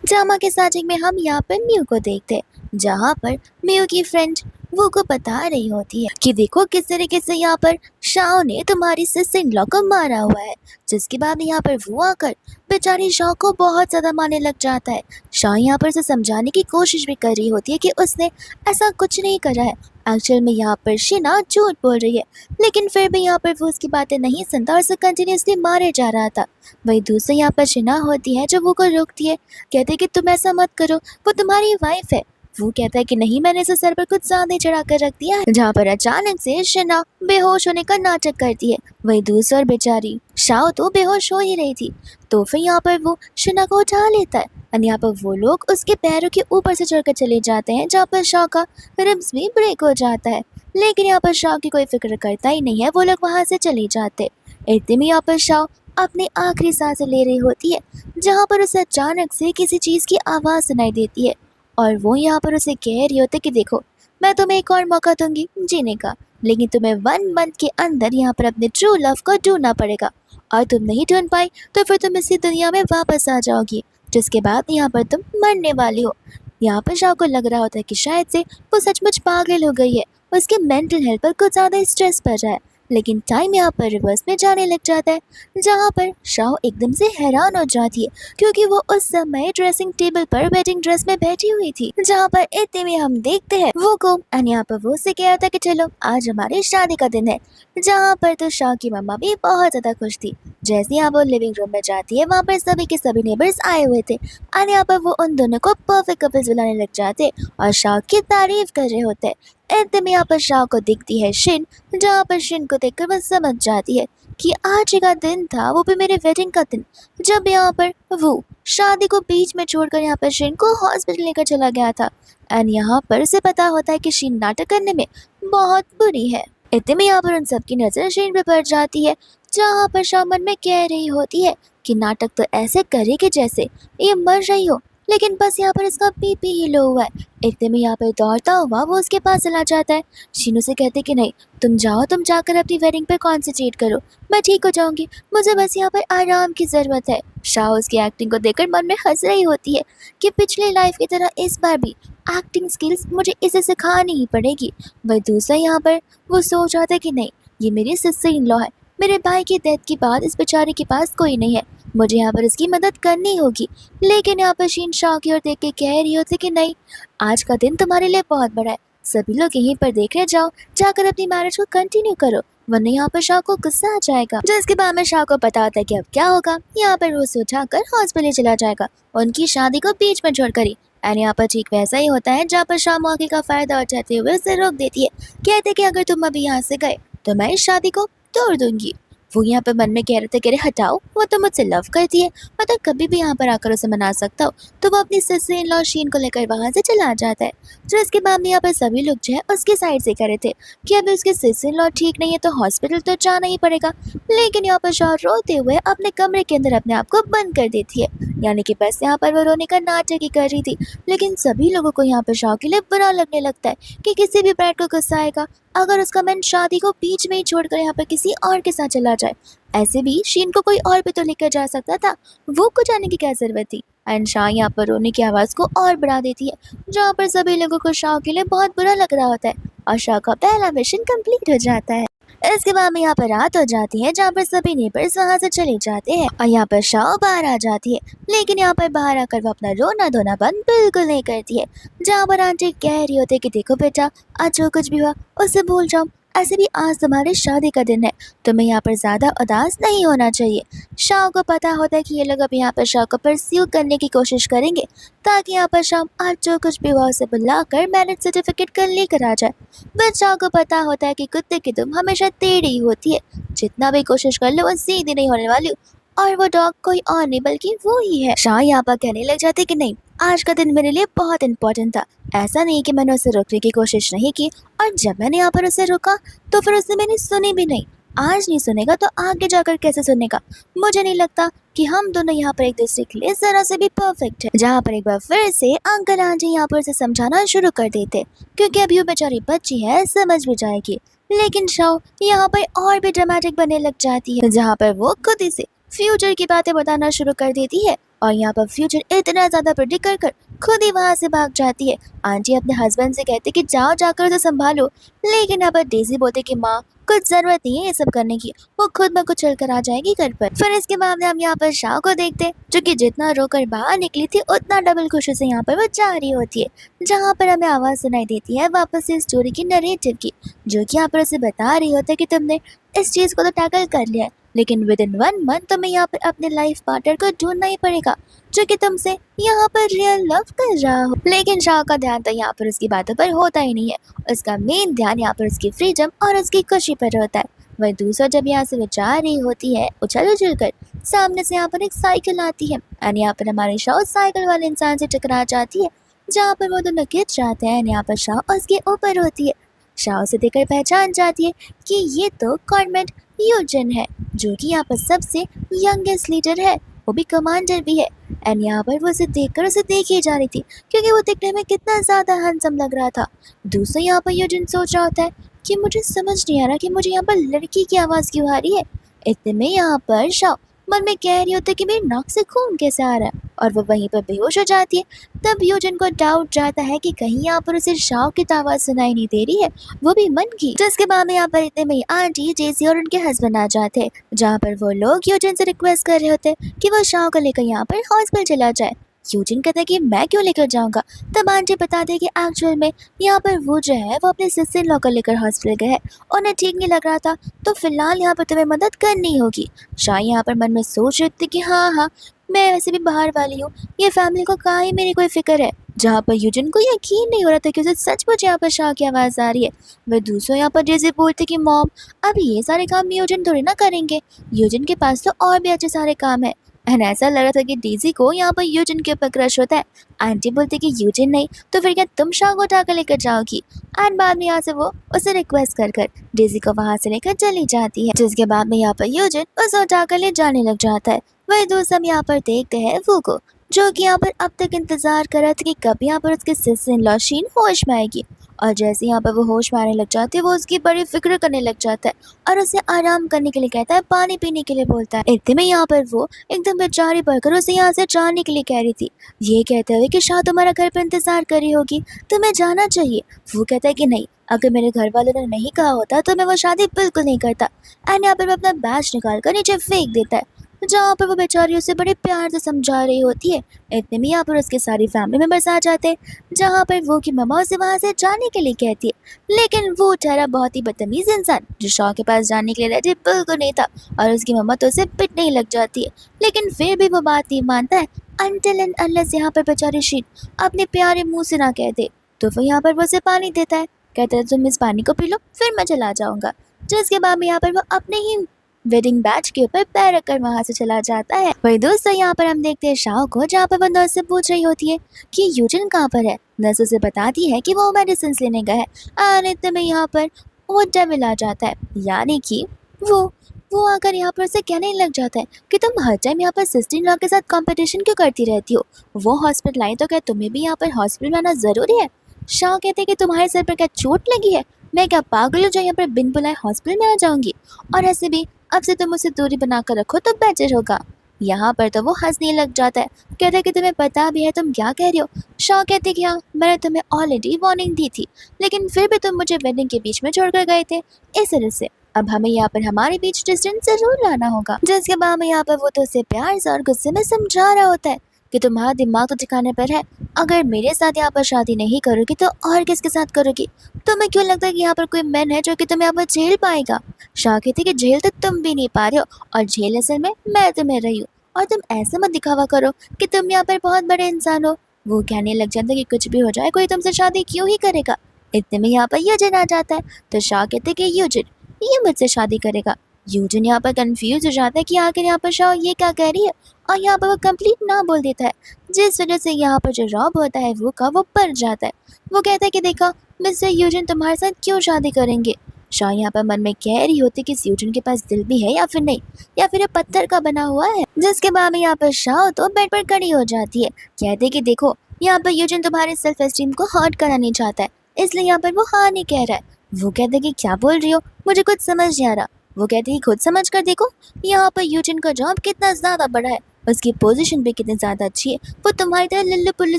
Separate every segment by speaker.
Speaker 1: Drama के starting में हम यहाँ पर म्यू को देखते हैं, जहाँ पर म्यू की फ्रेंड वो को बता रही होती है कि देखो किस तरीके से यहाँ पर शाओ ने तुम्हारी सिस्टर इन लॉ को मारा हुआ है। जिसके बाद यहाँ पर वो आकर बेचारी शाओ को बहुत ज्यादा मारने लग जाता है। शाओ यहाँ पर उसे समझाने की कोशिश भी कर रही होती है कि उसने ऐसा कुछ नहीं करा है। एक्चुअल में यहाँ पर शिना झूठ बोल रही है, लेकिन फिर भी यहाँ पर वो उसकी बातें नहीं सुनता और उसे कंटिन्यूसली मारे जा रहा था। वही दूसरी यहाँ पर शिना होती है जो वो को रोकती है, कहते कि तुम ऐसा मत करो, वो तुम्हारी वाइफ है। वो कहता है कि नहीं, मैंने इसे सर पर कुछ ज्यादा चढ़ा कर रख दिया है। जहाँ पर अचानक से शिना बेहोश होने का नाटक करती है। वही दूसरी बेचारी शाओ तो बेहोश हो ही रही थी, तो फिर यहाँ पर वो शिना को उठा लेता है और यहाँ पर वो लोग उसके पैरों के ऊपर से चढ़कर चले जाते हैं, जहाँ पर शाओ का रिब्स भी ब्रेक हो जाता है। लेकिन यहाँ पर शाओ की कोई फिक्र करता ही नहीं है, वो लोग वहां से चले जाते। इतने में यहाँ पर शाओ अपनी आखिरी सांसें ले रही होती है, जहाँ पर उसे अचानक से किसी चीज़ की आवाज़ सुनाई देती है और वो यहाँ पर उसे कह रही होती है कि देखो, मैं तुम्हें एक और मौका दूंगी जीने का, लेकिन तुम्हें 1 मंथ के अंदर यहाँ पर अपने ट्रू लव को ढूंढना पड़ेगा और तुम नहीं ढूंढ पाई तो फिर तुम इसी दुनिया में वापस आ जाओगी, जिसके बाद यहाँ पर तुम मरने वाली हो। यहाँ पर शाह को लग रहा होता है कि शायद से वो सचमुच पागल हो गई है, उसके मेंटल हेल्थ पर कुछ ज़्यादा स्ट्रेस पड़ रहा है। लेकिन टाइम यहाँ पर रिवर्स में जाने लग जाता है, जहाँ पर शाह एकदम से हैरान हो जाती है क्योंकि वो उस समय ड्रेसिंग टेबल पर वेडिंग ड्रेस में बैठी हुई थी। जहाँ पर इतने में हम देखते हैं वो को एंड यहाँ पर वो से कहा था कि चलो आज हमारी शादी का दिन है। जहाँ पर तो शाह की मम्मा भी बहुत ज्यादा खुश थी। जैसे यहाँ वो लिविंग रूम में जाती है, वहाँ पर सभी के सभी नेबर्स आए हुए थे और यहाँ पर वो उन दोनों को परफेक्ट कपल्स बुलाने लग जाते और शाह की तारीफ कर रहे होते। इतने में यहाँ पर शाह को दिखती है शिन, जहाँ पर शिन को देखकर वह समझ जाती है कि आज का दिन था, वो भी मेरे वेडिंग का दिन, जब यहाँ पर वो शादी को बीच में छोड़कर यहाँ पर शिन को हॉस्पिटल लेकर चला गया था। एंड यहाँ पर उसे पता होता है कि शिन नाटक करने में बहुत बुरी है। इतने में यहाँ पर उन सबकी नजर शिन पे पड़ जाती है, जहाँ पर शाह मन में कह रही होती है कि नाटक तो ऐसे करे कि जैसे ये मर रही हो, लेकिन बस यहाँ पर इसका बीपी ही लो हुआ है। इतने में यहाँ पर दौड़ता हुआ वो उसके पास चला जाता है। शीनू से कहते कि नहीं, तुम जाओ, तुम जाकर अपनी वेडिंग पर कॉन्सेंट्रेट करो, मैं ठीक हो जाऊंगी, मुझे बस यहाँ पर आराम की जरूरत है। शाह उसकी एक्टिंग को देखकर मन में हंस रही होती है कि पिछली लाइफ की तरह इस बार भी एक्टिंग स्किल्स मुझे इसे सिखानी ही पड़ेगी। वही दूसरा यहाँ पर वो सोच रहा था कि नहीं, ये मेरी सिस्टर इन लॉ है, मेरे भाई की डेथ के बाद इस बेचारे के पास कोई नहीं है, मुझे यहाँ पर इसकी मदद करनी होगी। लेकिन यहाँ पर शीन शाह की ओर देख के कह रही होती कि नहीं, आज का दिन तुम्हारे लिए बहुत बड़ा है, सभी लोग यहीं पर देख रहे, जाओ जाकर अपनी मैरिज को कंटिन्यू करो, वरना यहाँ पर शाह को गुस्सा आ जाएगा। जिसके बाद में शाह को पता होता है कि अब क्या होगा। यहाँ पर वो उसे उठाकर हॉस्पिटल चला जाएगा, उनकी शादी को बीच में छोड़कर ही। एंड यहाँ पर ठीक वैसा ही होता है, जहाँ पर शाह मौके का फायदा उठाते हुए उसे रोक देती है, कहते कि अगर तुम अभी यहाँ से गए तो मैं इस शादी को तोड़ दूंगी। वो यहाँ पे मन में कह रहे थे कि अरे हटाओ, वो तो मुझसे लव करती है, मतलब कभी भी यहाँ पर आकर उसे मना सकता हो। तो वो अपनी सिस्टर इन लॉ शीन को लेकर वहाँ से चला जाता है। तो इसके बाद में यहाँ पर सभी लोग जो है उसके साइड से कह रहे थे कि अभी उसकी सिस्टर इन लॉ ठीक नहीं है तो हॉस्पिटल तो जाना ही पड़ेगा। लेकिन यहाँ पर शाह रोते हुए अपने कमरे के अंदर अपने आप को बंद कर देती है, यानी कि बस यहाँ पर वो रोने का नाटक ही कर रही थी। लेकिन सभी लोगों को यहाँ पर शाह के लिए बुरा लगने लगता है कि किसी भी ब्राइड को गुस्सा आएगा अगर उसका मन शादी को बीच में ही छोड़कर यहाँ पर किसी और के साथ चला जाए। ऐसे भी शीन को कोई और भी तो लेकर जा सकता था, वो को जाने की क्या जरूरत थी। एंड शाह यहाँ पर रोने की आवाज को और बढ़ा देती है, जहाँ पर सभी लोगों को शाह के लिए बहुत बुरा लग रहा होता है और शाह का पहला मिशन कंप्लीट हो जाता है। इसके बाद में यहाँ पर रात हो जाती है, जहाँ पर सभी नेबर्स वहाँ से चले जाते हैं और यहाँ पर शाह बाहर आ जाती है। लेकिन यहाँ पर बाहर आकर वो अपना रोना धोना बंद बिल्कुल नहीं करती है, जहाँ पर आंटी कह रही होती है कि देखो बेटा, आज जो कुछ भी हुआ उसे भूल जाओ, ऐसे भी आज तुम्हारी शादी का दिन है, तुम्हें यहाँ पर ज्यादा उदास नहीं होना चाहिए। शाह को पता होता है कि ये लोग अब यहाँ पर शाह को परस्यू करने की कोशिश करेंगे, ताकि यहाँ पर शाह आज जो कुछ भी हुआ उसे बुलाकर मैरिज सर्टिफिकेट कर लेकर आ जाए। बट शाह को पता होता है कि कुत्ते की दुम हमेशा टेढ़ी ही होती है, जितना भी कोशिश कर लो वो सीधी नहीं होने वाली, और वो डॉग कोई और नहीं बल्कि वो ही है। शाह यहाँ पर कहने लग जाते कि नहीं, आज का दिन मेरे लिए बहुत इंपॉर्टेंट था, ऐसा नहीं कि मैंने उसे रोकने की कोशिश नहीं की, और जब मैंने यहाँ पर उसे रोका तो फिर उसने मैंने सुनी भी नहीं। आज नहीं सुनेगा तो आगे जाकर कैसे सुनेगा। मुझे नहीं लगता कि हम दोनों यहाँ पर एक दूसरे के लिए जरा से भी परफेक्ट है। जहाँ पर एक बार फिर से अंकल आंटी यहाँ पर उसे समझाना शुरू कर देते, क्योंकि अभी वो बेचारी बच्ची है, समझ भी जाएगी। लेकिन शाह यहाँ पर और भी ड्रामेटिक बनने लग जाती है, जहाँ पर वो खुद ही से फ्यूचर की बातें बताना शुरू कर देती है और यहाँ पर फ्यूचर इतना ज्यादा प्रेडिक्ट कर कर खुद ही वहां से भाग जाती है। आंटी अपने हस्बैंड से कहते कि जाओ जाकर उसे संभालो, लेकिन यहाँ पर डेजी बोलते कि माँ कुछ जरूरत नहीं है ये सब करने की, वो खुद ब खुद चल कर आ जाएगी घर पर। फिर इसके बाद हम यहाँ पर शाह को देखते हैं, जो कि जितना रोकर बाहर निकली थी उतना डबल खुशी से यहाँ पर वो जा रही होती है, जहाँ पर हमें आवाज सुनाई देती है वापस से स्टोरी की नरेटिव की, जो कि यहाँ पर उसे बता रही होती है कि तुमने इस चीज को तो टैकल कर लिया है, लेकिन विद इन 1 मंथ तुम्हें यहाँ पर अपने लाइफ पार्टनर को ढूंढना ही पड़ेगा, जो कि तुमसे यहाँ पर रियल लव कर रहा हो। लेकिन शाह का ध्यान तो यहाँ पर उसकी बातों पर होता ही नहीं है, उसका मेन ध्यान यहाँ पर उसकी फ्रीडम और उसकी खुशी पर होता है। वही दूसरा जब यहाँ से वो जा रही होती है उछल उछल कर, सामने से यहाँ पर एक साइकिल आती है एंड यहाँ पर हमारी शाह साइकिल वाले इंसान से टकरा जाती है, जहाँ पर वो दोनों गिर जाते हैं। यहाँ पर शाह उसके ऊपर होती है, शाह उसे देखकर पहचान जाती है कि ये तो कॉर्मेट यूजन है, जो कि यहाँ पर सबसे यंगेस्ट लीडर है, वो भी कमांडर भी है। एंड यहाँ पर वो उसे देखकर उसे देख ही जा रही थी, क्योंकि वो दिखने में कितना ज्यादा हैंडसम लग रहा था। दूसरा यहाँ पर यूजन सोच रहा होता है कि मुझे समझ नहीं आ रहा कि मुझे यहाँ पर लड़की की आवाज क्यों आ रही है। इतने में यहाँ पर शाह मन में कह रही होती है कि मेरी नाक से खून कैसे आ रहा है, और वो वहीं पर बेहोश हो जाती है। तब यूजन को डाउट जाता है कि कहीं यहाँ पर उसे शाह की तो आवाज सुनाई नहीं दे रही है, वो भी मन की। जिसके बाद में यहाँ पर इतने में आंटी जेसी और उनके हस्बैंड आ जाते हैं, जहाँ पर वो लोग यूजन से रिक्वेस्ट कर रहे होते हैं कि वो शाह को लेकर यहाँ पर हॉस्पिटल चला जाए। यूजिन कहता है कि मैं क्यों लेकर जाऊंगा। तब आंटी बता दे कि एक्चुअल में यहाँ पर वो जो है वो अपने सिस्टर इन लॉ को लेकर हॉस्पिटल गए हैं, उन्हें ठीक नहीं लग रहा था, तो फिलहाल यहाँ पर तुम्हें मदद करनी होगी। शाह यहाँ पर मन में सोच रही थी कि हाँ हाँ मैं वैसे भी बाहर वाली हूँ, ये फैमिली को कहाँ ही मेरी कोई फिक्र है। जहाँ पर यूजिन को यकीन नहीं हो रहा था कि उसे सचमुच यहाँ पर शाह की आवाज़ आ रही है। वह दूसरों यहाँ पर जैसे बोलते कि मॉम अब ये सारे काम यूजिन थोड़ी ना करेंगे, यूजिन के पास तो और भी अच्छे सारे काम है। एंड ऐसा लग रहा था कि डेजी को यहाँ पर यूजिन के ऊपर क्रश होता है। आंटी बोलती कि यूजिन नहीं तो फिर क्या तुम शाह को उठाकर लेकर जाओगी। एंड बाद में यहाँ से वो उसे रिक्वेस्ट कर कर डेजी को वहां से लेकर चली जाती है, जिसके बाद में यहाँ पर यूजिन उसे उठाकर ले जाने लग जाता है। वही दोस्त हम यहाँ पर देखते हैं वो को, जो कि यहाँ पर अब तक इंतजार कर रहा था कि कब यहाँ पर उसके सिस्टर इन लॉ शीन होश में आएगी, और जैसे यहाँ पर वो होश में आने लग जाती है वो उसकी बड़ी फिक्र करने लग जाता है और उसे आराम करने के लिए कहता है, पानी पीने के लिए बोलता है। इतने में यहाँ पर वो एकदम बेचारी पड़कर उसे यहाँ से जाने के लिए कह रही थी, ये कहते हुए कि शाह तुम्हारा घर पर इंतजार कर रही होगी, तुम्हें जाना चाहिए। वो कहता है कि नहीं, अगर मेरे घर वालों ने नहीं कहा होता तो मैं वो शादी बिल्कुल नहीं करता। एंड यहाँ पर वो अपना बैच निकाल कर नीचे फेंक देता है, जहाँ पर वो बेचारी उसे बड़े प्यार से समझा रही होती है। इतने में यहाँ पर उसके सारी फैमिली मेंबर्स आ जाते हैं, जहाँ पर वो की मम्मा उसे वहाँ से जाने के लिए कहती है, लेकिन वो ठहरा बहुत ही बदतमीज इंसान जो शाह के पास जाने के लिए रेडी बिल्कुल नहीं था, और उसकी मम्मा तो उसे पिटने ही लग जाती है, लेकिन फिर भी वो बात नहीं मानता है अनटिल एंड अनलेस यहाँ पर बेचारी शीन अपने प्यारे मुँह से ना कह दे। तो वो यहाँ पर वो उसे पानी देता है, कहता है तुम इस पानी को पी लो फिर मैं चला जाऊँगा। जिसके बाद में यहाँ पर वो अपने ही वेडिंग बैच के ऊपर पैर रखकर वहां से चला जाता है। वही दोस्तों यहाँ पर हम देखते हैं शाह को, जहाँ पर वो नर्स से पूछ रही होती है कि यूजिन कहाँ पर है। नर्स उसे बताती है कि वो मेडिसिन लेने गए हैं। और इतने में यहाँ पर वो डेविल आ जाता है, यानी कि वो आकर यहाँ पर उसे कहने लग जाता है कि तुम हर टाइम यहाँ पर सिस्टर इन लॉ के साथ कंपटीशन क्यों करती रहती हो, वो हॉस्पिटल आई तो क्या तुम्हें भी यहाँ पर हॉस्पिटल में आना जरूरी है। शाह कहते हैं कि तुम्हारे सर पर क्या चोट लगी है, मैं क्या पागल हूँ जो यहाँ पर बिन बुलाए हॉस्पिटल में आ जाऊंगी, और ऐसे भी अब से तुम उसे दूरी बनाकर रखो तो बेटर होगा। यहाँ पर तो वो हंसने लग जाता है, कहता है कि तुम्हें पता भी है तुम क्या कह रहे हो। शाह कहते कि हाँ मैंने तुम्हें ऑलरेडी वार्निंग दी थी, लेकिन फिर भी तुम मुझे वेडिंग के बीच में छोड़कर गए थे, इस वजह से अब हमें यहाँ पर हमारे बीच डिस्टेंस जरूर लाना होगा। जिसके बाद में यहाँ पर वो तो उसे प्यार से और गुस्से में समझा रहा होता है कि तुम्हारा दिमाग तो ठिकाने पर है, अगर मेरे साथ यहाँ पर शादी नहीं करोगी तो और किसके साथ करोगी। तुम्हें क्यों लगता है कि यहाँ पर कोई मैन है जो कि तुम्हें यहाँ पर झेल पाएगा। शाह कहती कि झेल तो तुम भी नहीं पा रहे हो, और झेल असल में मैं तुम्हें रही हूँ, और तुम ऐसे मत दिखावा करो कि तुम यहाँ पर बहुत बड़े इंसान हो। वो कहने लग जाता है कि कुछ भी हो जाए कोई तुमसे शादी क्यों ही करेगा। इतने में यहाँ पर यूजिन आ जाता है, तो शाह कहते कि यूजिन ये मुझसे शादी करेगा। यूजिन यहाँ पर कंफ्यूज हो जाता है कि आखिर यहाँ पर शाह ये क्या कह रही है, और यहाँ पर वो कंप्लीट ना बोल देता है, जिस वजह से यहाँ पर जो रॉब होता है वो का वो पड़ जाता है। वो कहता है कि देखा मिस्टर यूजिन तुम्हारे साथ क्यों शादी करेंगे। शाह यहाँ पर मन में कह रही होती कि इस यूजिन के पास दिल भी है या फिर नहीं, या फिर ये पत्थर का बना हुआ है। जिसके बाद में यहाँ पर शाह तो बेड पर खड़ी हो जाती है, कहते कि देखो यहाँ पर यूजिन तुम्हारे सेल्फ एस्टीम को हर्ट कराना चाहता है, इसलिए यहाँ पर वो हाँ नहीं कह रहा है। वो कहते कि क्या बोल रही हो, मुझे कुछ समझ नहीं आ रहा। वो कहती है खुद समझ कर देखो यहाँ पर यूजिन का जॉब कितना ज्यादा बड़ा है, उसकी पोजीशन भी कितनी ज़्यादा अच्छी है, वो तुम्हारी तरह लल्लू-पुल्लू